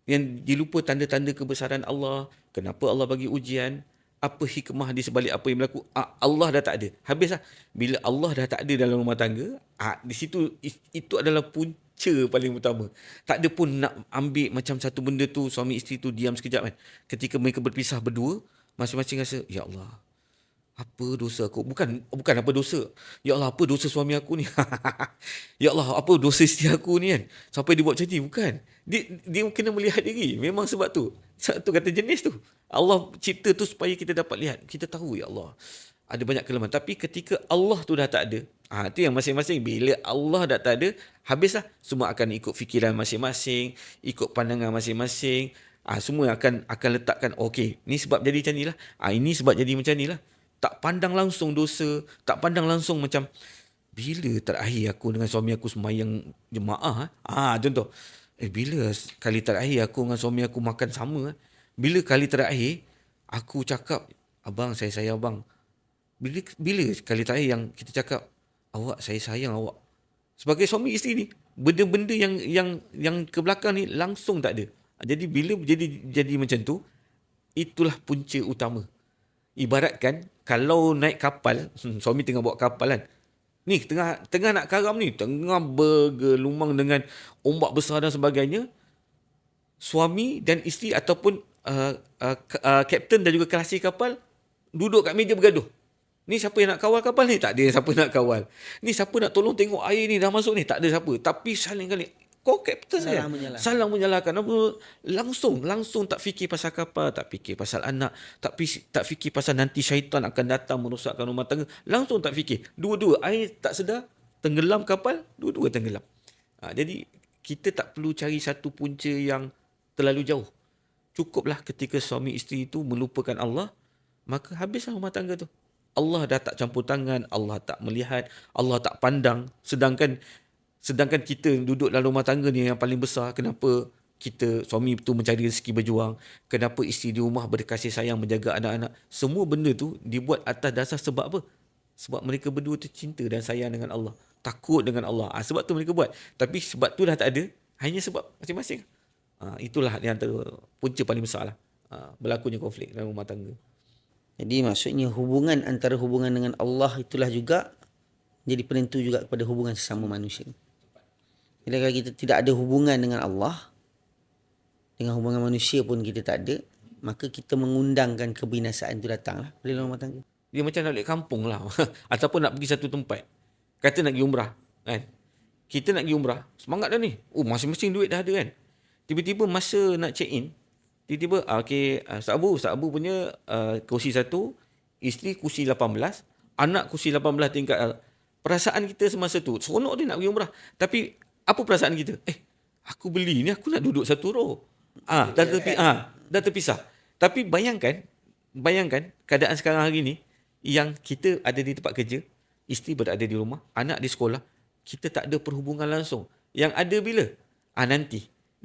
Yang dia lupa tanda-tanda kebesaran Allah, kenapa Allah bagi ujian, apa hikmah di sebalik apa yang berlaku. Allah dah tak ada. Habislah. Bila Allah dah tak ada dalam rumah tangga, di situ itu adalah punca paling utama. Tak ada pun nak ambil macam satu benda tu, suami isteri tu diam sekejap kan. Ketika mereka berpisah berdua, masing-masing rasa, ya Allah, apa dosa aku? Bukan apa dosa. Ya Allah, apa dosa suami aku ni? Ya Allah, apa dosa isteri aku ni kan? Sampai dia buat macam ni. Bukan. Dia kena melihat diri. Memang sebab tu. Satu kata jenis tu. Allah cipta tu supaya kita dapat lihat. Kita tahu, ya Allah, ada banyak kelemahan. Tapi ketika Allah tu dah tak ada, tu yang masing-masing. Bila Allah dah tak ada, habislah. Semua akan ikut fikiran masing-masing, ikut pandangan masing-masing. Semua akan letakkan, okey, ni sebab jadi macam ni lah. Ini sebab jadi macam ni lah. Tak pandang langsung dosa, tak pandang langsung macam bila terakhir aku dengan suami aku sembahyang jemaah. Contoh, bila kali terakhir aku dengan suami aku makan sama. Bila kali terakhir aku cakap, abang, saya sayang abang. Bila kali terakhir yang kita cakap, awak, saya sayang awak. Sebagai suami isteri ni, benda-benda yang ke belakang ni langsung tak ada. Jadi bila jadi macam tu, itulah punca utama. Ibaratkan kalau naik kapal, suami tengah bawa kapal kan. Ni tengah nak karam ni, tengah bergelumang dengan ombak besar dan sebagainya. Suami dan isteri ataupun kapten dan juga kelasi kapal duduk kat meja bergaduh. Ni siapa yang nak kawal kapal ni? Tak ada siapa nak kawal. Ni siapa nak tolong tengok air ni dah masuk ni? Tak ada siapa. Tapi saling kali, kau kapten saya. Salah menyalahkan. Langsung tak fikir pasal kapal, tak fikir pasal anak, tak fikir pasal nanti syaitan akan datang merosakkan rumah tangga. Langsung tak fikir. Dua-dua air tak sedar, tenggelam kapal, dua-dua tenggelam. Jadi kita tak perlu cari satu punca yang terlalu jauh. Cukuplah ketika suami isteri itu melupakan Allah, maka habislah rumah tangga tu. Allah dah tak campur tangan, Allah tak melihat, Allah tak pandang. Sedangkan kita duduk dalam rumah tangga ni yang paling besar, kenapa kita, suami tu mencari rezeki berjuang, kenapa isteri di rumah berkasih sayang menjaga anak-anak. Semua benda tu dibuat atas dasar sebab apa? Sebab mereka berdua tu cinta dan sayang dengan Allah, takut dengan Allah. Sebab tu mereka buat. Tapi sebab tu dah tak ada, hanya sebab masing-masing. Itulah yang antara punca paling besar lah berlakunya konflik dalam rumah tangga. Jadi maksudnya hubungan antara hubungan dengan Allah itulah juga jadi penentu juga kepada hubungan sesama manusia. Jadi kalau kita tidak ada hubungan dengan Allah, dengan hubungan manusia pun kita tak ada, maka kita mengundangkan kebinasaan itu datanglah dalam rumah tangga. Dia macam nak balik kampung lah. Ataupun nak pergi satu tempat. Kata nak pergi umrah. Kan? Kita nak pergi umrah. Semangat dah ni. Oh, masing-masing duit dah ada kan. Tiba-tiba masa nak check in. Tiba-tiba, Ustaz Abu punya kursi 1. Isteri kursi 18. Anak kursi 18 tingkat. Perasaan kita semasa tu. Seronok dia nak pergi umrah. Tapi, apa perasaan kita? Aku beli ni, aku nak duduk satu row. Dah terpisah. Tapi bayangkan keadaan sekarang hari ni, yang kita ada di tempat kerja, isteri berada di rumah, anak di sekolah, kita tak ada perhubungan langsung. Yang ada bila?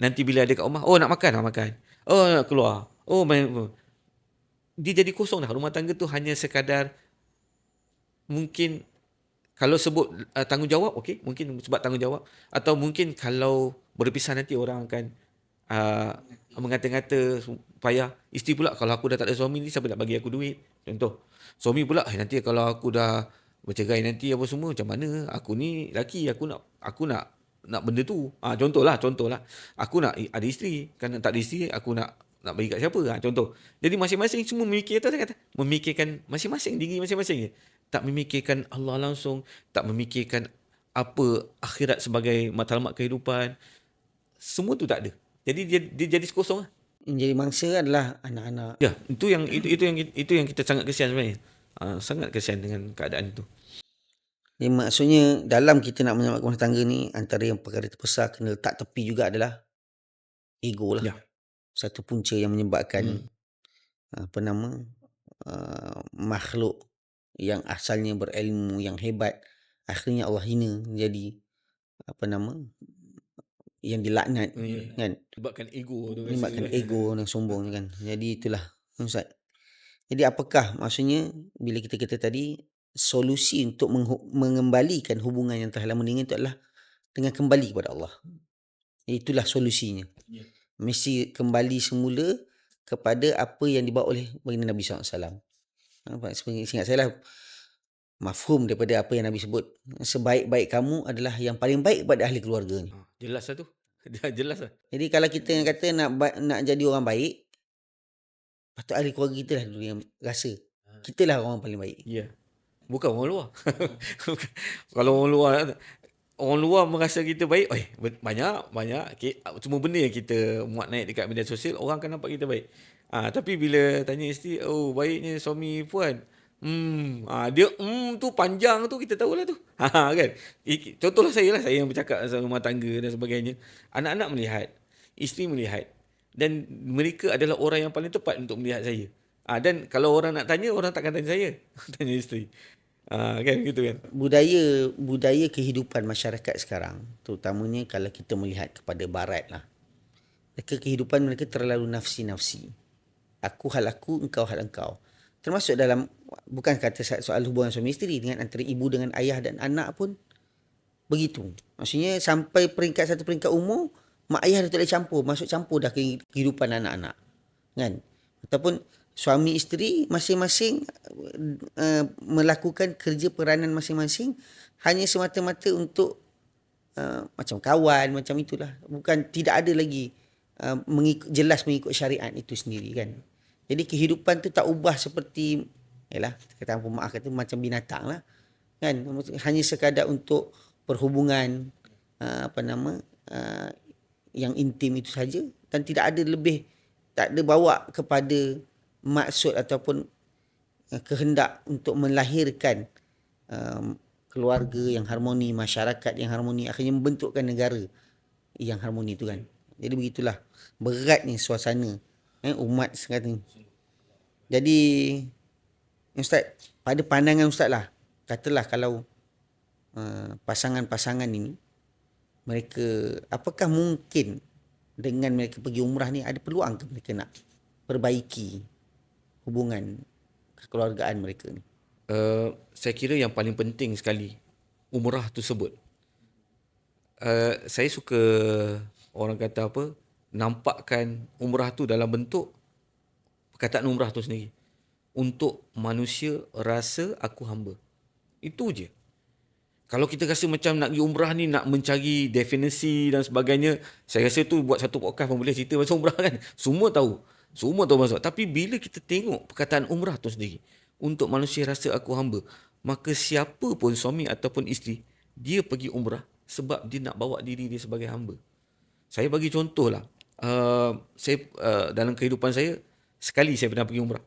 Nanti bila ada kat rumah, nak makan. Nak keluar. Dia jadi kosong dah. Rumah tangga tu hanya sekadar, mungkin kalau sebut tanggungjawab, okey, mungkin sebab tanggungjawab, atau mungkin kalau berpisah nanti orang akan mengata-ngata payah. Isteri pula, kalau aku dah tak ada suami ni, siapa nak bagi aku duit? Contoh. Suami pula, nanti kalau aku dah bercerai nanti apa semua, macam mana? Aku ni lelaki, aku nak benda tu. Contohlah. Aku nak ada isteri. Kan tak ada isteri, aku nak bagi kat siapa? Contoh. Jadi masing-masing semua memikirkan masing-masing, diri masing-masing je. Tak memikirkan Allah langsung, tak memikirkan apa akhirat sebagai matlamat kehidupan. Semua tu tak ada. Jadi dia jadi kosong lah. Yang jadi mangsa adalah anak-anak. Ya, itu yang kita sangat kesian sebenarnya. Sangat kesian dengan keadaan itu. Jadi maksudnya dalam kita nak menyelamatkan rumah tangga ni, antara yang perkara terbesar kena letak tepi juga adalah ego lah. Ya. Satu punca yang menyebabkan makhluk yang asalnya berilmu, yang hebat, akhirnya Allah hina, jadi yang dilaknat, kan. Sebabkan ego tu. Menyebabkan ego dan sombong kan. Jadi itulah Ustaz. Jadi apakah maksudnya bila kita kata tadi solusi untuk mengembalikan hubungan yang telah lama dingin itu adalah dengan kembali kepada Allah. Itulah solusinya. Mesti kembali semula kepada apa yang dibawa oleh baginda Nabi SAW. Ingat saya lah, mafhum daripada apa yang Nabi sebut, sebaik-baik kamu adalah yang paling baik kepada ahli keluarga ni. Jelas lah tu. Jelas lah. Jadi kalau kita yang kata nak jadi orang baik, patut ahli keluarga kita lah dulu yang rasa kita lah orang paling baik. Ya. Bukan orang luar. Kalau orang luar merasa kita baik, banyak semua benda yang kita muat naik dekat media sosial, orang akan nampak kita baik. Tapi bila tanya isteri, baiknya suami Puan, dia tu panjang tu, kita tahulah tu. Kan? Contohlah saya yang bercakap pasal rumah tangga dan sebagainya. Anak-anak melihat, isteri melihat, dan mereka adalah orang yang paling tepat untuk melihat saya. Dan kalau orang nak tanya, orang takkan tanya saya. Tanya isteri. Kan gitu kan. Budaya kehidupan masyarakat sekarang, terutamanya kalau kita melihat kepada barat lah. Kehidupan mereka terlalu nafsi-nafsi. Aku hal aku, engkau hal engkau. Termasuk dalam, bukan kata soal hubungan suami isteri, dengan antara ibu dengan ayah dan anak pun begitu. Maksudnya sampai satu peringkat umur, mak ayah dah tak boleh campur dah kehidupan anak-anak. Kan? Ataupun suami isteri masing-masing melakukan kerja peranan masing-masing hanya semata-mata untuk macam kawan, macam itulah. Bukan, tidak ada lagi jelas mengikut syariat itu sendiri kan. Jadi kehidupan tu tak ubah seperti, kata apa maaf kata, macam binatang lah. Kan? Hanya sekadar untuk perhubungan yang intim itu saja, dan tidak ada lebih, tak ada bawa kepada maksud ataupun kehendak untuk melahirkan keluarga yang harmoni, masyarakat yang harmoni, akhirnya membentukkan negara yang harmoni itu kan. Jadi begitulah beratnya suasana umat sekarang ni. Jadi Ustaz, pada pandangan Ustaz lah, katalah kalau pasangan-pasangan ini, mereka, apakah mungkin dengan mereka pergi umrah ni ada peluang ke mereka nak perbaiki hubungan kekeluargaan mereka ni? Saya kira yang paling penting sekali umrah tersebut. Saya suka orang kata nampakkan umrah tu dalam bentuk perkataan umrah tu sendiri. untuk manusia rasa aku hamba. Itu je. Kalau kita rasa macam nak pergi umrah ni nak mencari definisi dan sebagainya, saya rasa tu buat satu podcast pun boleh cerita pasal umrah kan. Semua tahu. Semua tahu maksud. Tapi bila kita tengok perkataan umrah tu sendiri, untuk manusia rasa aku hamba, maka siapa pun suami ataupun isteri, dia pergi umrah sebab dia nak bawa diri dia sebagai hamba. Saya bagi contoh lah. Dalam kehidupan saya, sekali saya pernah pergi umrah.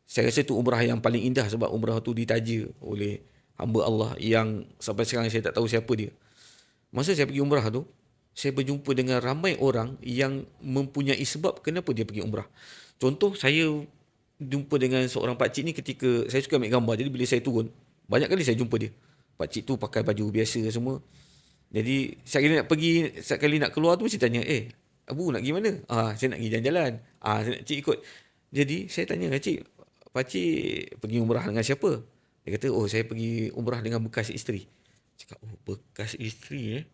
Saya rasa tu umrah yang paling indah sebab umrah tu ditaja oleh hamba Allah yang sampai sekarang saya tak tahu siapa dia. Masa saya pergi umrah tu, saya berjumpa dengan ramai orang yang mempunyai sebab kenapa dia pergi umrah. Contoh, saya jumpa dengan seorang pakcik ni ketika saya suka ambil gambar. Jadi bila saya turun, banyak kali saya jumpa dia. Pakcik tu pakai baju biasa semua. Jadi setiap kali nak keluar tu mesti tanya, Abu nak pergi mana? Saya nak pergi jalan-jalan. Saya nak cik ikut. Jadi saya tanya, pakcik pergi umrah dengan siapa? Dia kata, saya pergi umrah dengan bekas isteri. Cakap, bekas isteri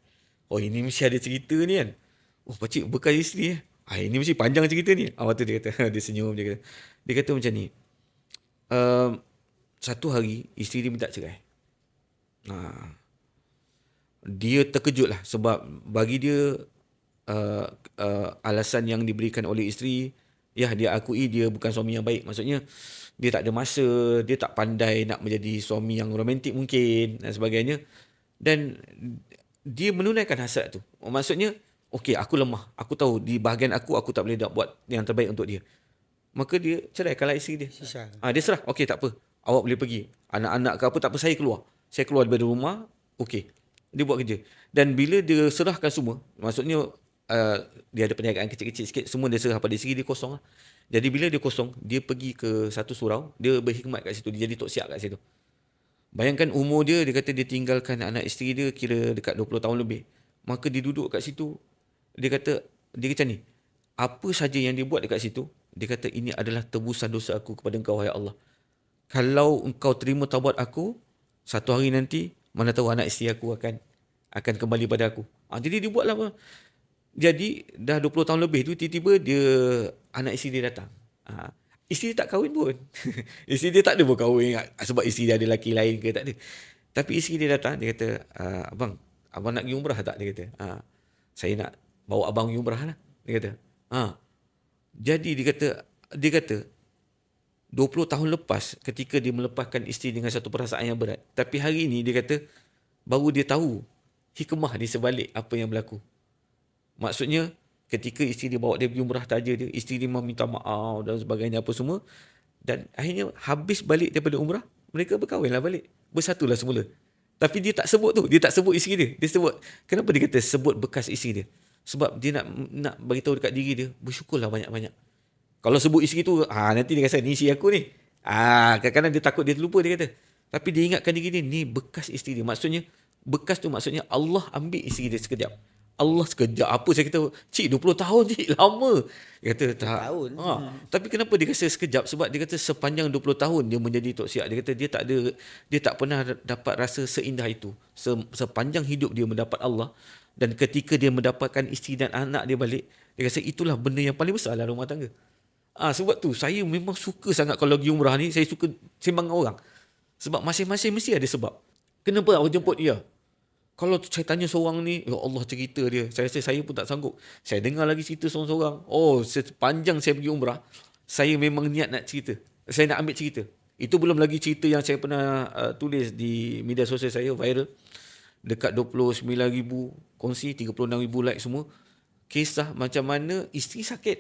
ini mesti ada cerita ni kan. Pakcik bekas isteri ini mesti panjang cerita ni. Waktu tu dia kata, dia senyum, dia kata macam ni. Satu hari, isteri dia minta cerai. Dia terkejut lah sebab bagi dia alasan yang diberikan oleh isteri, dia akui dia bukan suami yang baik. Maksudnya, dia tak ada masa, dia tak pandai nak menjadi suami yang romantik mungkin dan sebagainya. Dan dia menunaikan hasrat tu. Maksudnya, aku lemah. Aku tahu di bahagian aku tak boleh nak buat yang terbaik untuk dia. Maka dia ceraikanlah isteri dia. Dia serah. Tak apa. Awak boleh pergi. Anak-anak ke apa, tak apa, saya keluar. Saya keluar daripada rumah, dia buat kerja. Dan bila dia serahkan semua, maksudnya dia ada perniagaan kecil-kecil sikit, semua dia serah pada isteri dia, kosong lah. Jadi bila dia kosong, dia pergi ke satu surau, dia berkhidmat kat situ, dia jadi tok siap kat situ. Bayangkan umur dia kata dia tinggalkan anak isteri dia kira dekat 20 tahun lebih. Maka dia duduk kat situ, dia kata macam ni, apa saja yang dia buat dekat situ, dia kata ini adalah tebusan dosa aku kepada engkau, wahai Allah. Kalau engkau terima taubat aku, satu hari nanti, mana tahu anak isteri aku akan kembali pada aku. Jadi dia buatlah apa. Jadi dah 20 tahun lebih tu, tiba-tiba anak isteri dia datang. Isteri dia tak kahwin pun. Isteri dia tak ada berkahwin sebab isteri dia ada lelaki lain ke, tak ada. Tapi isteri dia datang, dia kata, abang nak pergi umrah tak? Dia kata, saya nak bawa abang pergi umrah lah. Dia kata, jadi dia kata 20 tahun lepas ketika dia melepaskan isteri dengan satu perasaan yang berat. Tapi hari ini dia kata, baru dia tahu hikmah di sebalik apa yang berlaku. Maksudnya, ketika isteri dia bawa dia pergi umrah taja dia, isteri dia meminta maaf dan sebagainya apa semua. Dan akhirnya habis balik daripada umrah, mereka berkahwinlah balik. Bersatulah semula. Tapi dia tak sebut tu. Dia tak sebut isteri dia. Dia sebut, kenapa dia kata sebut bekas isteri dia? Sebab dia nak beritahu dekat diri dia, bersyukurlah banyak-banyak. Kalau sebut isteri tu, nanti dia rasa ni isteri aku ni. Kadang-kadang dia takut dia terlupa, dia kata. Tapi dia ingatkan diri dia, ni bekas isteri dia. Maksudnya, bekas tu maksudnya Allah ambil isteri dia sekejap. Allah sekejap. Apa saya kata, cik 20 tahun cik, lama. Dia kata, tak. Tahun. Tapi kenapa dia kata sekejap? Sebab dia kata sepanjang 20 tahun dia menjadi tok siap. Dia kata dia tak pernah dapat rasa seindah itu. Sepanjang hidup dia mendapat Allah. Dan ketika dia mendapatkan isteri dan anak dia balik, dia kata itulah benda yang paling besar dalam rumah tangga. Sebab tu saya memang suka sangat kalau pergi umrah ni, saya suka sembang dengan orang. Sebab masing-masing mesti ada sebab. Kenapa awak jemput dia? Kalau saya tanya seorang ni, ya Allah cerita dia, saya rasa saya pun tak sanggup. Saya dengar lagi cerita seorang-seorang. Sepanjang saya pergi umrah, saya memang niat nak cerita. Saya nak ambil cerita. Itu belum lagi cerita yang saya pernah tulis di media sosial saya, viral. Dekat 29,000 kongsi, 36,000 like semua. Kisah macam mana isteri sakit.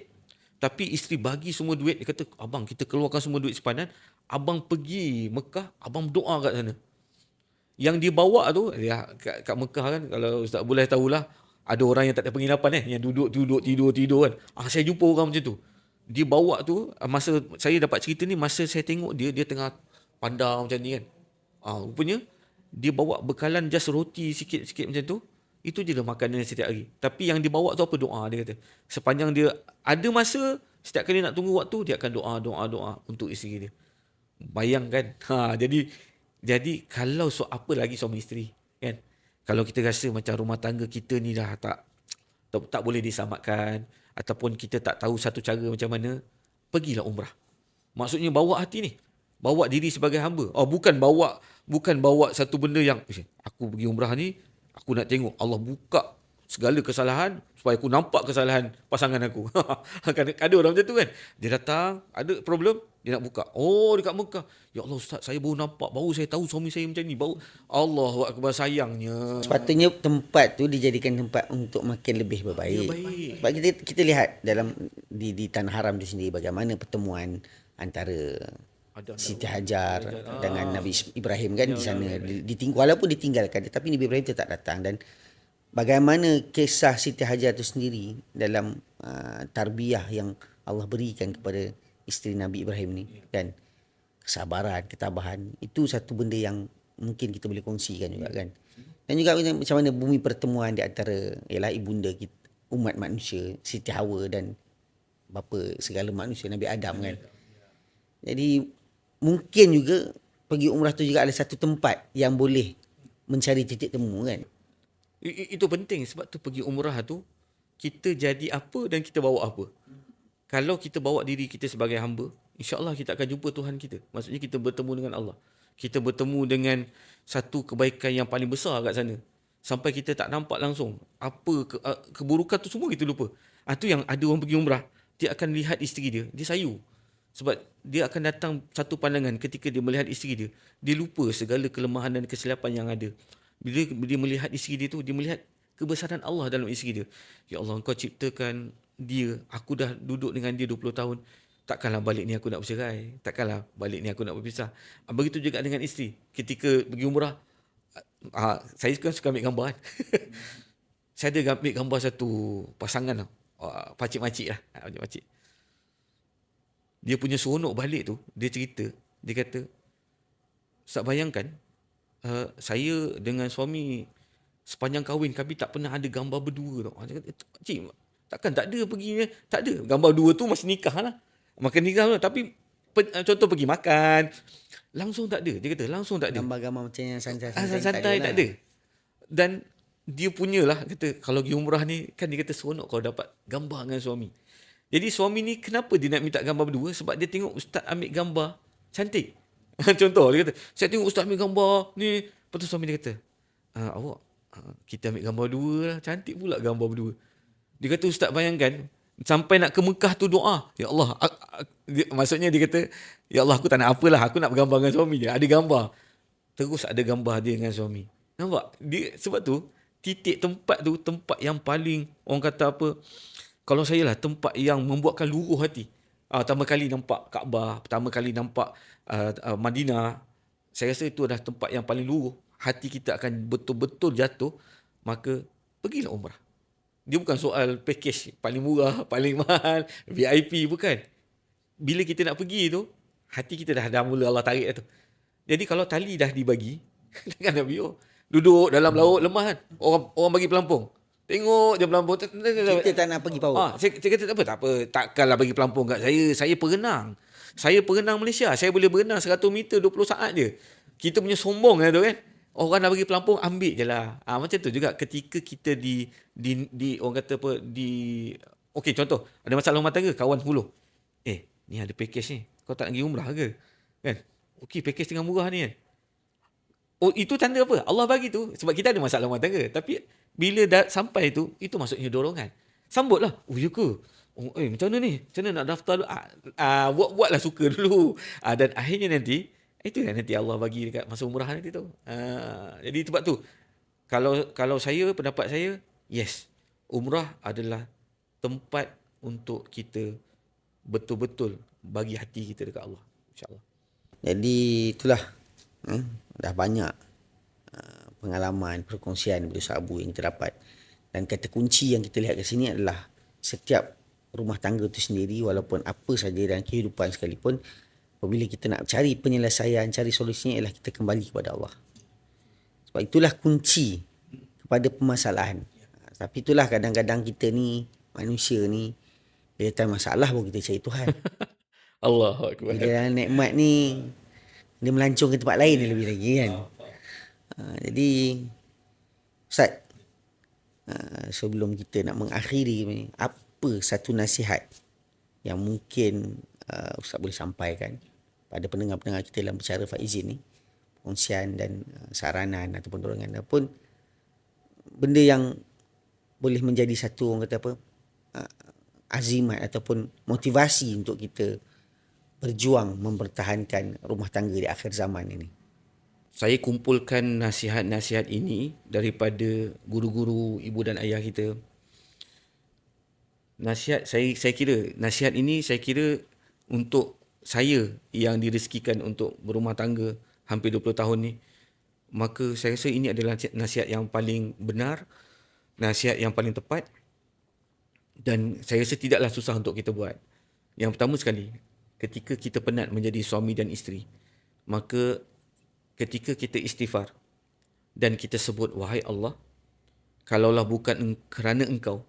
Tapi isteri bagi semua duit. Dia kata, abang kita keluarkan semua duit sepadan. Abang pergi Mekah, abang berdoa kat sana. Yang dibawa tu, kat Mekah kan, kalau Ustaz boleh tahulah, ada orang yang tak ada penginapan yang duduk, tidur kan. Saya jumpa orang macam tu. Dia bawa tu, masa saya dapat cerita ni, masa saya tengok dia tengah pandang macam ni kan. Rupanya, dia bawa bekalan just roti sikit-sikit macam tu. Itu je lah makanan setiap hari. Tapi yang dibawa tu apa? Doa, dia kata. Sepanjang dia ada masa, setiap kali nak tunggu waktu, dia akan doa untuk isteri dia. Bayangkan. Jadi kalau apa lagi suami isteri, kan? Kalau kita rasa macam rumah tangga kita ni dah tak boleh diselamatkan, ataupun kita tak tahu satu cara macam mana, pergilah umrah. Maksudnya bawa hati ni. Bawa diri sebagai hamba. Bukan bawa satu benda yang aku pergi umrah ni, aku nak tengok Allah buka segala kesalahan supaya aku nampak kesalahan pasangan aku. Ada orang macam tu kan. Dia datang, ada problem, dia nak buka. Oh, dekat Mekah. Ya Allah Ustaz, saya baru saya tahu suami saya macam ni. Allahu Akbar, sayangnya. Sepatutnya tempat tu dijadikan tempat untuk makin lebih Ya, berbaik. baik. Sebab kita lihat dalam di tanah haram tu sendiri bagaimana pertemuan antara Adam Siti Daud. Hajar dengan Nabi Ibrahim kan di sana. Walaupun ditinggalkan tetapi Nabi Ibrahim tetap datang, dan bagaimana kisah Siti Hajar itu sendiri dalam tarbiyah yang Allah berikan kepada isteri Nabi Ibrahim ni kan. Kesabaran, ketabahan, itu satu benda yang mungkin kita boleh kongsikan juga kan. Dan juga macam mana bumi pertemuan di antara ialah ibunda kita, umat manusia, Siti Hawa dan bapa segala manusia Nabi Adam kan. Jadi mungkin juga pergi umrah tu juga ada satu tempat yang boleh mencari titik temu kan. Itu penting, sebab tu pergi umrah tu kita jadi apa dan kita bawa apa. Kalau kita bawa diri kita sebagai hamba, insya-Allah kita akan jumpa Tuhan kita. Maksudnya kita bertemu dengan Allah. Kita bertemu dengan satu kebaikan yang paling besar kat sana. Sampai kita tak nampak langsung apa keburukan tu semua kita lupa. Tu yang ada orang pergi umrah, dia akan lihat isteri dia, dia sayu. Sebab dia akan datang satu pandangan ketika dia melihat isteri dia, dia lupa segala kelemahan dan kesilapan yang ada. Bila dia melihat isteri dia tu, dia melihat kebesaran Allah dalam isteri dia. Ya Allah, Engkau ciptakan dia, aku dah duduk dengan dia 20 tahun. Takkanlah balik ni aku nak bercerai. Takkanlah balik ni aku nak berpisah. Begitu juga dengan isteri. Ketika pergi umrah, saya kan suka ambil gambar kan. Saya ada ambil gambar satu pasangan, pakcik-makcik lah. Pakcik-makcik. Dia punya seronok balik tu, dia cerita, dia kata, Ustaz bayangkan, saya dengan suami sepanjang kahwin kami tak pernah ada gambar berdua tau. Dia kata, Cik, takkan tak ada pergi, tak ada. Gambar dua tu masih nikah lah. Makan nikah lah. Tapi contoh pergi makan, langsung tak ada. Dia kata langsung tak ada. Gambar-gambar macam yang Santai tak ada. Dan dia punyalah, kata kalau pergi umrah ni, kan dia kata seronok kau dapat gambar dengan suami. Jadi suami ni kenapa dia nak minta gambar berdua? Sebab dia tengok ustaz ambil gambar cantik. Contoh, dia kata, saya tengok ustaz ambil gambar ni. Lepas tu suami dia kata, awak, kita ambil gambar dua lah. Cantik pula gambar berdua. Dia kata, ustaz bayangkan, sampai nak ke Mekah tu doa. Ya Allah, maksudnya dia kata, ya Allah aku tak nak apalah. Aku nak bergambar dengan suami dia. Ada gambar. Terus ada gambar dia dengan suami. Nampak? Sebab tu, titik tempat tu, tempat yang paling, orang kata apa, kalau saya lah, tempat yang membuatkan luruh hati. Pertama kali nampak Kaabah, pertama kali nampak Madinah, saya rasa itu adalah tempat yang paling luruh. Hati kita akan betul-betul jatuh, maka pergilah umrah. Dia bukan soal package paling murah, paling mahal, VIP, bukan. Bila kita nak pergi tu, hati kita dah mula Allah tarik tu. Jadi kalau tali dah dibagi, takkan nak pergi. Duduk dalam laut lemah kan. Orang bagi pelampung. Tengok je pelampung. Kita tak nak pergi paut. Saya kata tak apa. Takkanlah bagi pelampung kat saya. Saya perenang. Saya perenang Malaysia. Saya boleh berenang 100 meter 20 saat je. Kita punya sombong lah tu kan. Orang nak bagi pelampung, ambil je lah. Macam tu juga ketika kita di orang kata apa, okey contoh, ada masalah rumah tangga, kawan 10. Ni ada package ni. Kau tak nak pergi umrah ke? Kan? Okey, package tengah murah ni kan. Itu tanda apa? Allah bagi tu. Sebab kita ada masalah rumah tangga. Tapi bila dah sampai tu, itu maksudnya dorongan. Sambutlah. Ya ke? Macam mana ni? Macam mana nak daftar dulu? Buatlah suka dulu. Dan akhirnya nanti, itu yang nanti Allah bagi dekat masa umrah nanti tu. Jadi sebab tu, kalau saya, pendapat saya, yes, umrah adalah tempat untuk kita betul-betul bagi hati kita dekat Allah. InsyaAllah. Jadi itulah, dah banyak pengalaman, perkongsian Ustaz Abu yang kita dapat. Dan kata kunci yang kita lihat kat sini adalah setiap rumah tangga itu sendiri, walaupun apa saja dalam kehidupan sekalipun, apabila kita nak cari penyelesaian, cari solusinya, ialah kita kembali kepada Allah. Sebab itulah kunci kepada permasalahan. Tapi itulah kadang-kadang kita ni, manusia ni, bila ada masalah pun kita cari Tuhan. Allahu Akbar. Bila dalam nikmat ni, dia melancong ke tempat lain lebih lagi kan. Jadi Ustaz, sebelum kita nak mengakhiri ni, apa satu nasihat yang mungkin Ustaz boleh sampaikan pada pendengar-pendengar kita dalam bicara Faizin ni, perkongsian dan saranan ataupun dorongan ataupun benda yang boleh menjadi satu orang kata apa, azimat ataupun motivasi untuk kita berjuang mempertahankan rumah tangga di akhir zaman ini. Saya kumpulkan nasihat-nasihat ini daripada guru-guru, ibu dan ayah kita. Nasihat saya kira nasihat ini saya kira untuk saya yang direzekikan untuk berumah tangga hampir 20 tahun ni, maka saya rasa ini adalah nasihat yang paling benar, nasihat yang paling tepat, dan saya rasa tidaklah susah untuk kita buat. Yang pertama sekali, ketika kita penat menjadi suami dan isteri, maka ketika kita istighfar dan kita sebut, wahai Allah, kalaulah bukan kerana engkau,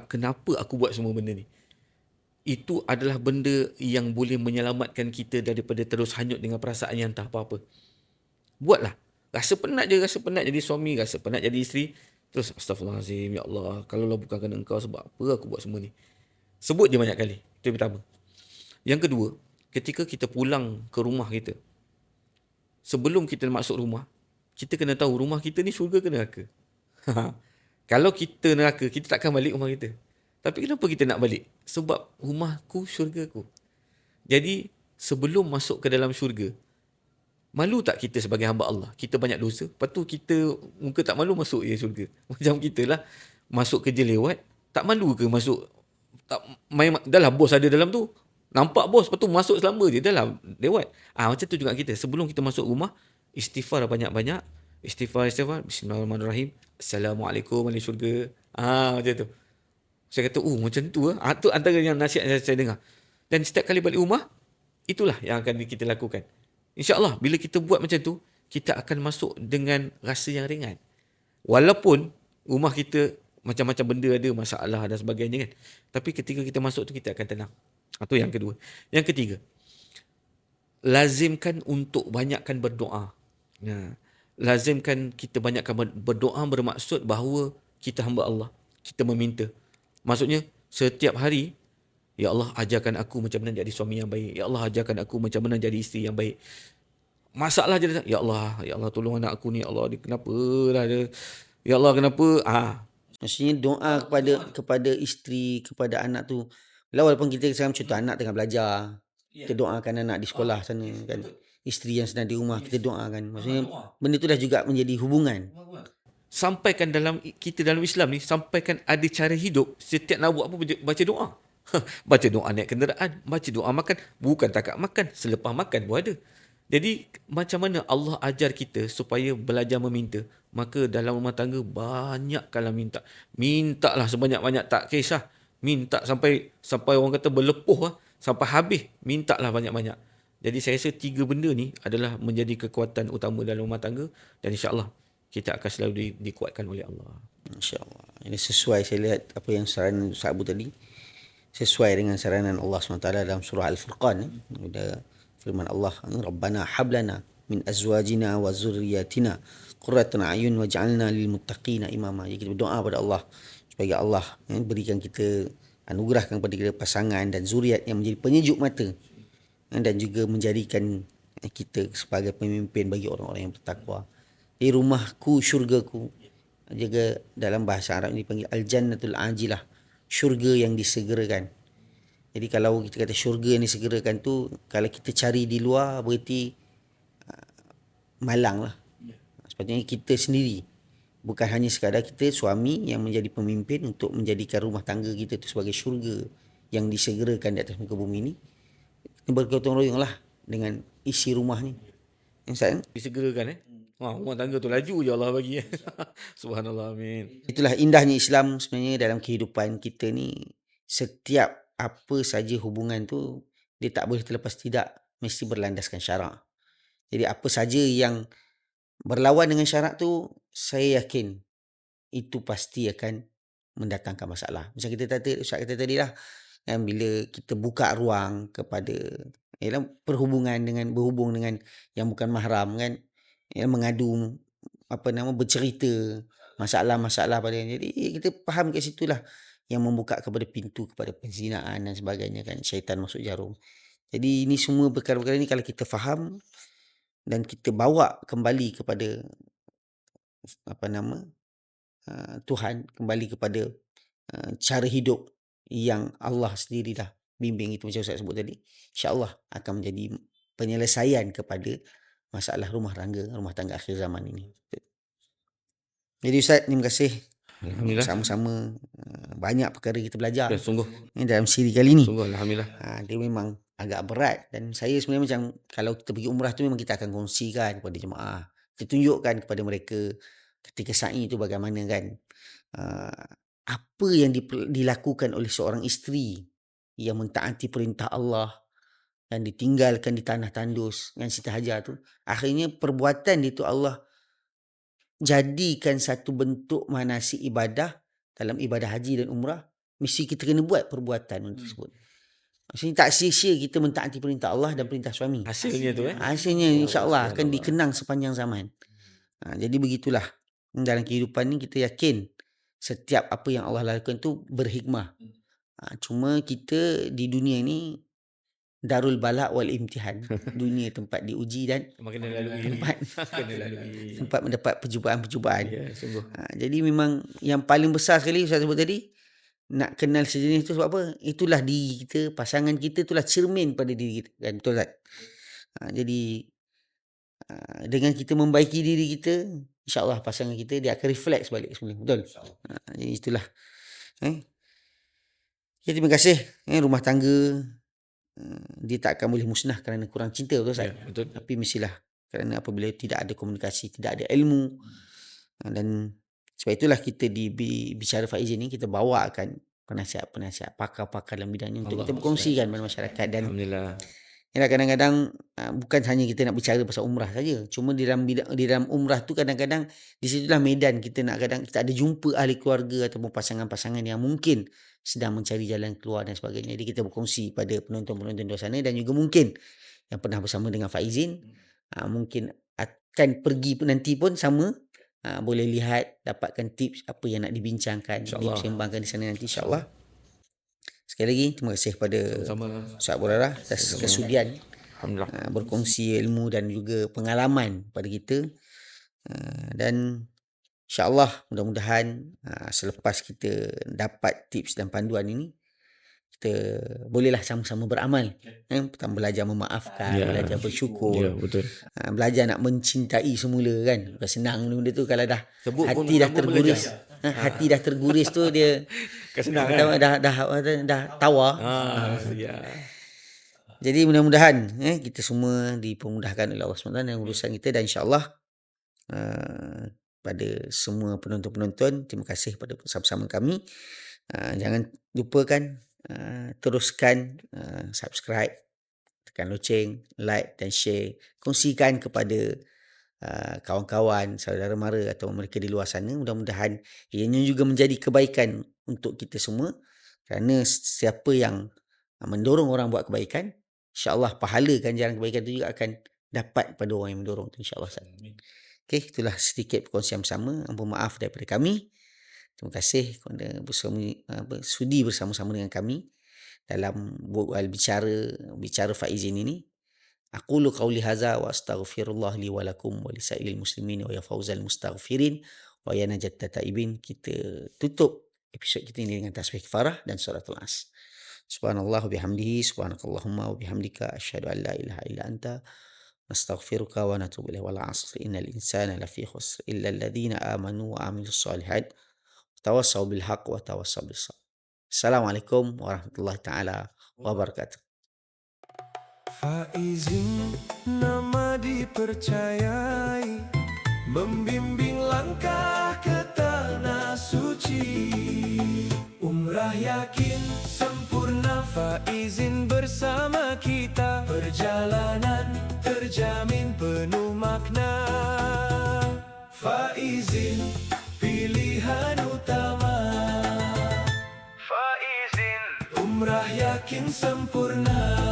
kenapa aku buat semua benda ni? Itu adalah benda yang boleh menyelamatkan kita daripada terus hanyut dengan perasaan yang tak apa-apa. Buatlah. Rasa penat jadi suami, rasa penat jadi isteri. Terus astagfirullahalazim, ya Allah, kalaulah bukan kerana engkau, sebab apa aku buat semua ni? Sebut dia banyak kali. Itu yang pertama. Yang kedua, ketika kita pulang ke rumah kita, sebelum kita masuk rumah, kita kena tahu rumah kita ni syurga ke neraka. Kalau kita neraka, kita takkan balik rumah kita. Tapi kenapa kita nak balik? Sebab rumahku syurgaku. Jadi sebelum masuk ke dalam syurga, malu tak kita sebagai hamba Allah? Kita banyak dosa, lepas tu kita muka tak malu masuk je syurga. Macam kita lah, masuk kerja lewat, tak malu ke masuk? Tak, dah lah bos ada dalam tu. Nampak bos, lepas tu masuk selamba je, dah lah lewat. Macam tu juga kita. Sebelum kita masuk rumah, istighfar banyak-banyak. Istighfar. Bismillahirrahmanirrahim. Assalamualaikum ahli syurga. Macam tu. Saya kata, macam tu. Tu antara yang nasihat yang saya dengar. Dan setiap kali balik rumah, itulah yang akan kita lakukan. InsyaAllah, bila kita buat macam tu, kita akan masuk dengan rasa yang ringan. Walaupun rumah kita macam-macam benda ada, masalah dan sebagainya kan. Tapi ketika kita masuk tu, kita akan tenang. Itu yang kedua. Yang ketiga, lazimkan untuk banyakkan berdoa. Lazimkan kita banyakkan berdoa, bermaksud bahawa kita hamba Allah. Kita meminta. Maksudnya, setiap hari, ya Allah, ajarkan aku macam mana jadi suami yang baik. Ya Allah, ajarkan aku macam mana jadi isteri yang baik. Masalah je, ya Allah, tolong anak aku ni. Ya Allah, dia kenapa lah dia. Ya Allah, kenapa? Maksudnya doa kepada isteri, kepada anak tu. Walaupun kita sekarang contoh anak tengah belajar, kita doakan anak di sekolah sana kan. Isteri yang sedang di rumah, kita doakan. Maksudnya benda tu dah juga menjadi hubungan. Sampaikan kita dalam Islam ni, sampaikan ada cara hidup. Setiap nak buat apa, baca doa. Baca doa naik kenderaan, baca doa makan. Bukan takat makan, selepas makan pun ada. Jadi macam mana Allah ajar kita supaya belajar meminta? Maka dalam rumah tangga banyakkanlah minta. Mintalah sebanyak-banyak, tak kisah. Minta sampai orang kata berlepuh, sampai habis. Mintalah banyak-banyak. Jadi saya rasa 3 benda ni adalah menjadi kekuatan utama dalam rumah tangga, dan insya-Allah kita akan selalu dikuatkan oleh Allah. InsyaAllah. Ini sesuai, saya lihat apa yang saranan Ustaz Abu tadi, sesuai dengan saranan Allah SWT dalam surah Al-Furqan. Ada firman Allah, Rabbana hablana min azwajina wa zurriyatina qurratan a'yun waj'alna lil muttaqina imama. Jadi kita berdoa pada Allah supaya Allah berikan kita, anugerahkan kepada kita pasangan dan zuriat yang menjadi penyejuk mata, dan juga menjadikan kita sebagai pemimpin bagi orang-orang yang bertakwa. Di rumahku syurgaku, juga dalam bahasa Arab dipanggil al-jannatul ajilah, syurga yang disegerakan. Jadi kalau kita kata syurga yang disegerakan tu, kalau kita cari di luar berarti malang lah. Sepatutnya kita sendiri, bukan hanya sekadar kita suami yang menjadi pemimpin untuk menjadikan rumah tangga kita tu sebagai syurga yang disegerakan di atas muka bumi ni. Bergotong royong lah dengan isi rumah ni. Yang disegerakan rumah tangga tu laju je Allah bagi. Subhanallah, amin. Itulah indahnya Islam sebenarnya dalam kehidupan kita ni. Setiap apa saja hubungan tu, dia tak boleh terlepas tidak mesti berlandaskan syarak. Jadi apa saja yang berlawan dengan syarak tu, saya yakin itu pasti akan mendatangkan masalah. Macam Ustaz kata tadi lah, kan, bila kita buka ruang kepada berhubung dengan yang bukan mahram kan, mengadu bercerita masalah-masalah pada, jadi kita faham kat situlah yang membuka kepada pintu kepada penzinaan dan sebagainya kan, syaitan masuk jarum. Jadi ini semua perkara-perkara ni kalau kita faham dan kita bawa kembali kepada Tuhan, kembali kepada cara hidup yang Allah sendiri dah bimbing itu macam Ustaz sebut tadi, insya-Allah akan menjadi penyelesaian kepada masalah rumah tangga akhir zaman ini. Jadi Ustaz, terima kasih. Alhamdulillah. Sama-sama banyak perkara kita belajar Ya, sungguh. dalam siri kali ni. Sungguh alhamdulillah. Dia memang agak berat dan saya sebenarnya macam kalau kita pergi umrah tu memang kita akan kongsikan kepada jemaah. Kita tunjukkan kepada mereka ketika sa'i itu bagaimana kan. Apa yang dilakukan oleh seorang isteri yang mentaati perintah Allah dan ditinggalkan di tanah tandus dengan Siti Hajar tu. Akhirnya perbuatan itu Allah jadikan satu bentuk manasik ibadah dalam ibadah haji dan umrah. Mesti kita kena buat perbuatan tersebut. Maksudnya tak sia-sia kita mentaati perintah Allah dan perintah suami. Hasilnya tu Hasilnya insya-Allah akan dikenang sepanjang zaman. Jadi begitulah. Dalam kehidupan ni kita yakin setiap apa yang Allah lakukan tu berhikmah. Cuma kita di dunia ni darul bala wal imtihan. Dunia tempat diuji dan tempat mendapat percubaan-percubaan. Ya, sungguh. Jadi memang yang paling besar sekali Ustaz sebut tadi, nak kenal sejenis tu sebab apa? Itulah diri kita, pasangan kita itulah cermin pada diri kita. Kan betul tak? Jadi dengan kita membaiki diri kita, insya-Allah pasangan kita dia akan reflect balik sebenarnya. Betul? Jadi itulah. Ya, terima kasih. Rumah tangga dia tak akan boleh musnah kerana kurang cinta, betul Ustaz? Ya, betul. Tapi mestilah kerana apabila tidak ada komunikasi, tidak ada ilmu, dan sebab itulah kita di bicara Faizin ni kita bawakan penasihat-penasihat pakar-pakar dalam bidang ini untuk kita berkongsikan kepada masyarakat. Dan alhamdulillah. yalah, kadang-kadang bukan hanya kita nak bicara pasal umrah saja. Cuma di dalam umrah tu kadang-kadang di situlah medan kita kita ada jumpa ahli keluarga ataupun pasangan-pasangan yang mungkin sedang mencari jalan keluar dan sebagainya. Jadi kita berkongsi pada penonton-penonton di sana dan juga mungkin yang pernah bersama dengan Faizin mungkin akan pergi nanti pun sama, boleh lihat, dapatkan tips apa yang nak dibincangkan, disembangkan di sana nanti insya-Allah. Sekali lagi terima kasih kepada Ustaz Abu Rarah atas kesudian berkongsi ilmu dan juga pengalaman pada kita. Dan insya-Allah mudah-mudahan selepas kita dapat tips dan panduan ini, kita bolehlah sama-sama beramal. Pertama belajar memaafkan, belajar bersyukur. Ya, betul. Belajar nak mencintai semula kan. Bukan senang benda tu kalau dah hati dah terguris. Hati dah terguris tu dia senang dah tawar. Ya. Jadi mudah-mudahan kita semua dipermudahkan oleh Allah SWT dalam urusan kita, dan insya-Allah pada semua penonton-penonton, terima kasih pada bersama-sama kami. Jangan lupakan teruskan subscribe, tekan loceng, like dan share, kongsikan kepada kawan-kawan, saudara mara atau mereka di luar sana. Mudah-mudahan ianya juga menjadi kebaikan untuk kita semua, kerana siapa yang mendorong orang buat kebaikan, insya-Allah pahala ganjaran kebaikan itu juga akan dapat pada orang yang mendorong itu, insya-Allah. Okey, itulah sedikit perkongsian bersama. Ampun maaf daripada kami. Terima kasih kerana sudi bersama-sama dengan kami dalam bicara Faizin ini. Aqulu qauli hadza wa astaghfirullah li wa lakum wa lisairil muslimin wa ya fauzal mustaghfirin wa ya najat taibin. Kita tutup episod kita ini dengan tasbih kafarah dan suratul as. Subhanallah bihamdihi, subhanakallahumma wa bihamdika, asyhadu an la ilaha illa anta, nastaghfiruka wa natubu ilaik. Wal 'asri innal insana lafi khusr illa alladhina amanu wa 'amilus solihat tawassaw bil haqq wa tawassaw bis sabr. Assalamualaikum warahmatullahi taala wabarakatuh. Faizin nama dipercayai, membimbing langkah ke tanah suci. Umrah yakin sempurna, Faizin bersama kita. Perjalanan terjamin penuh makna. Faizin pilihan utama. Faizin umrah yakin sempurna.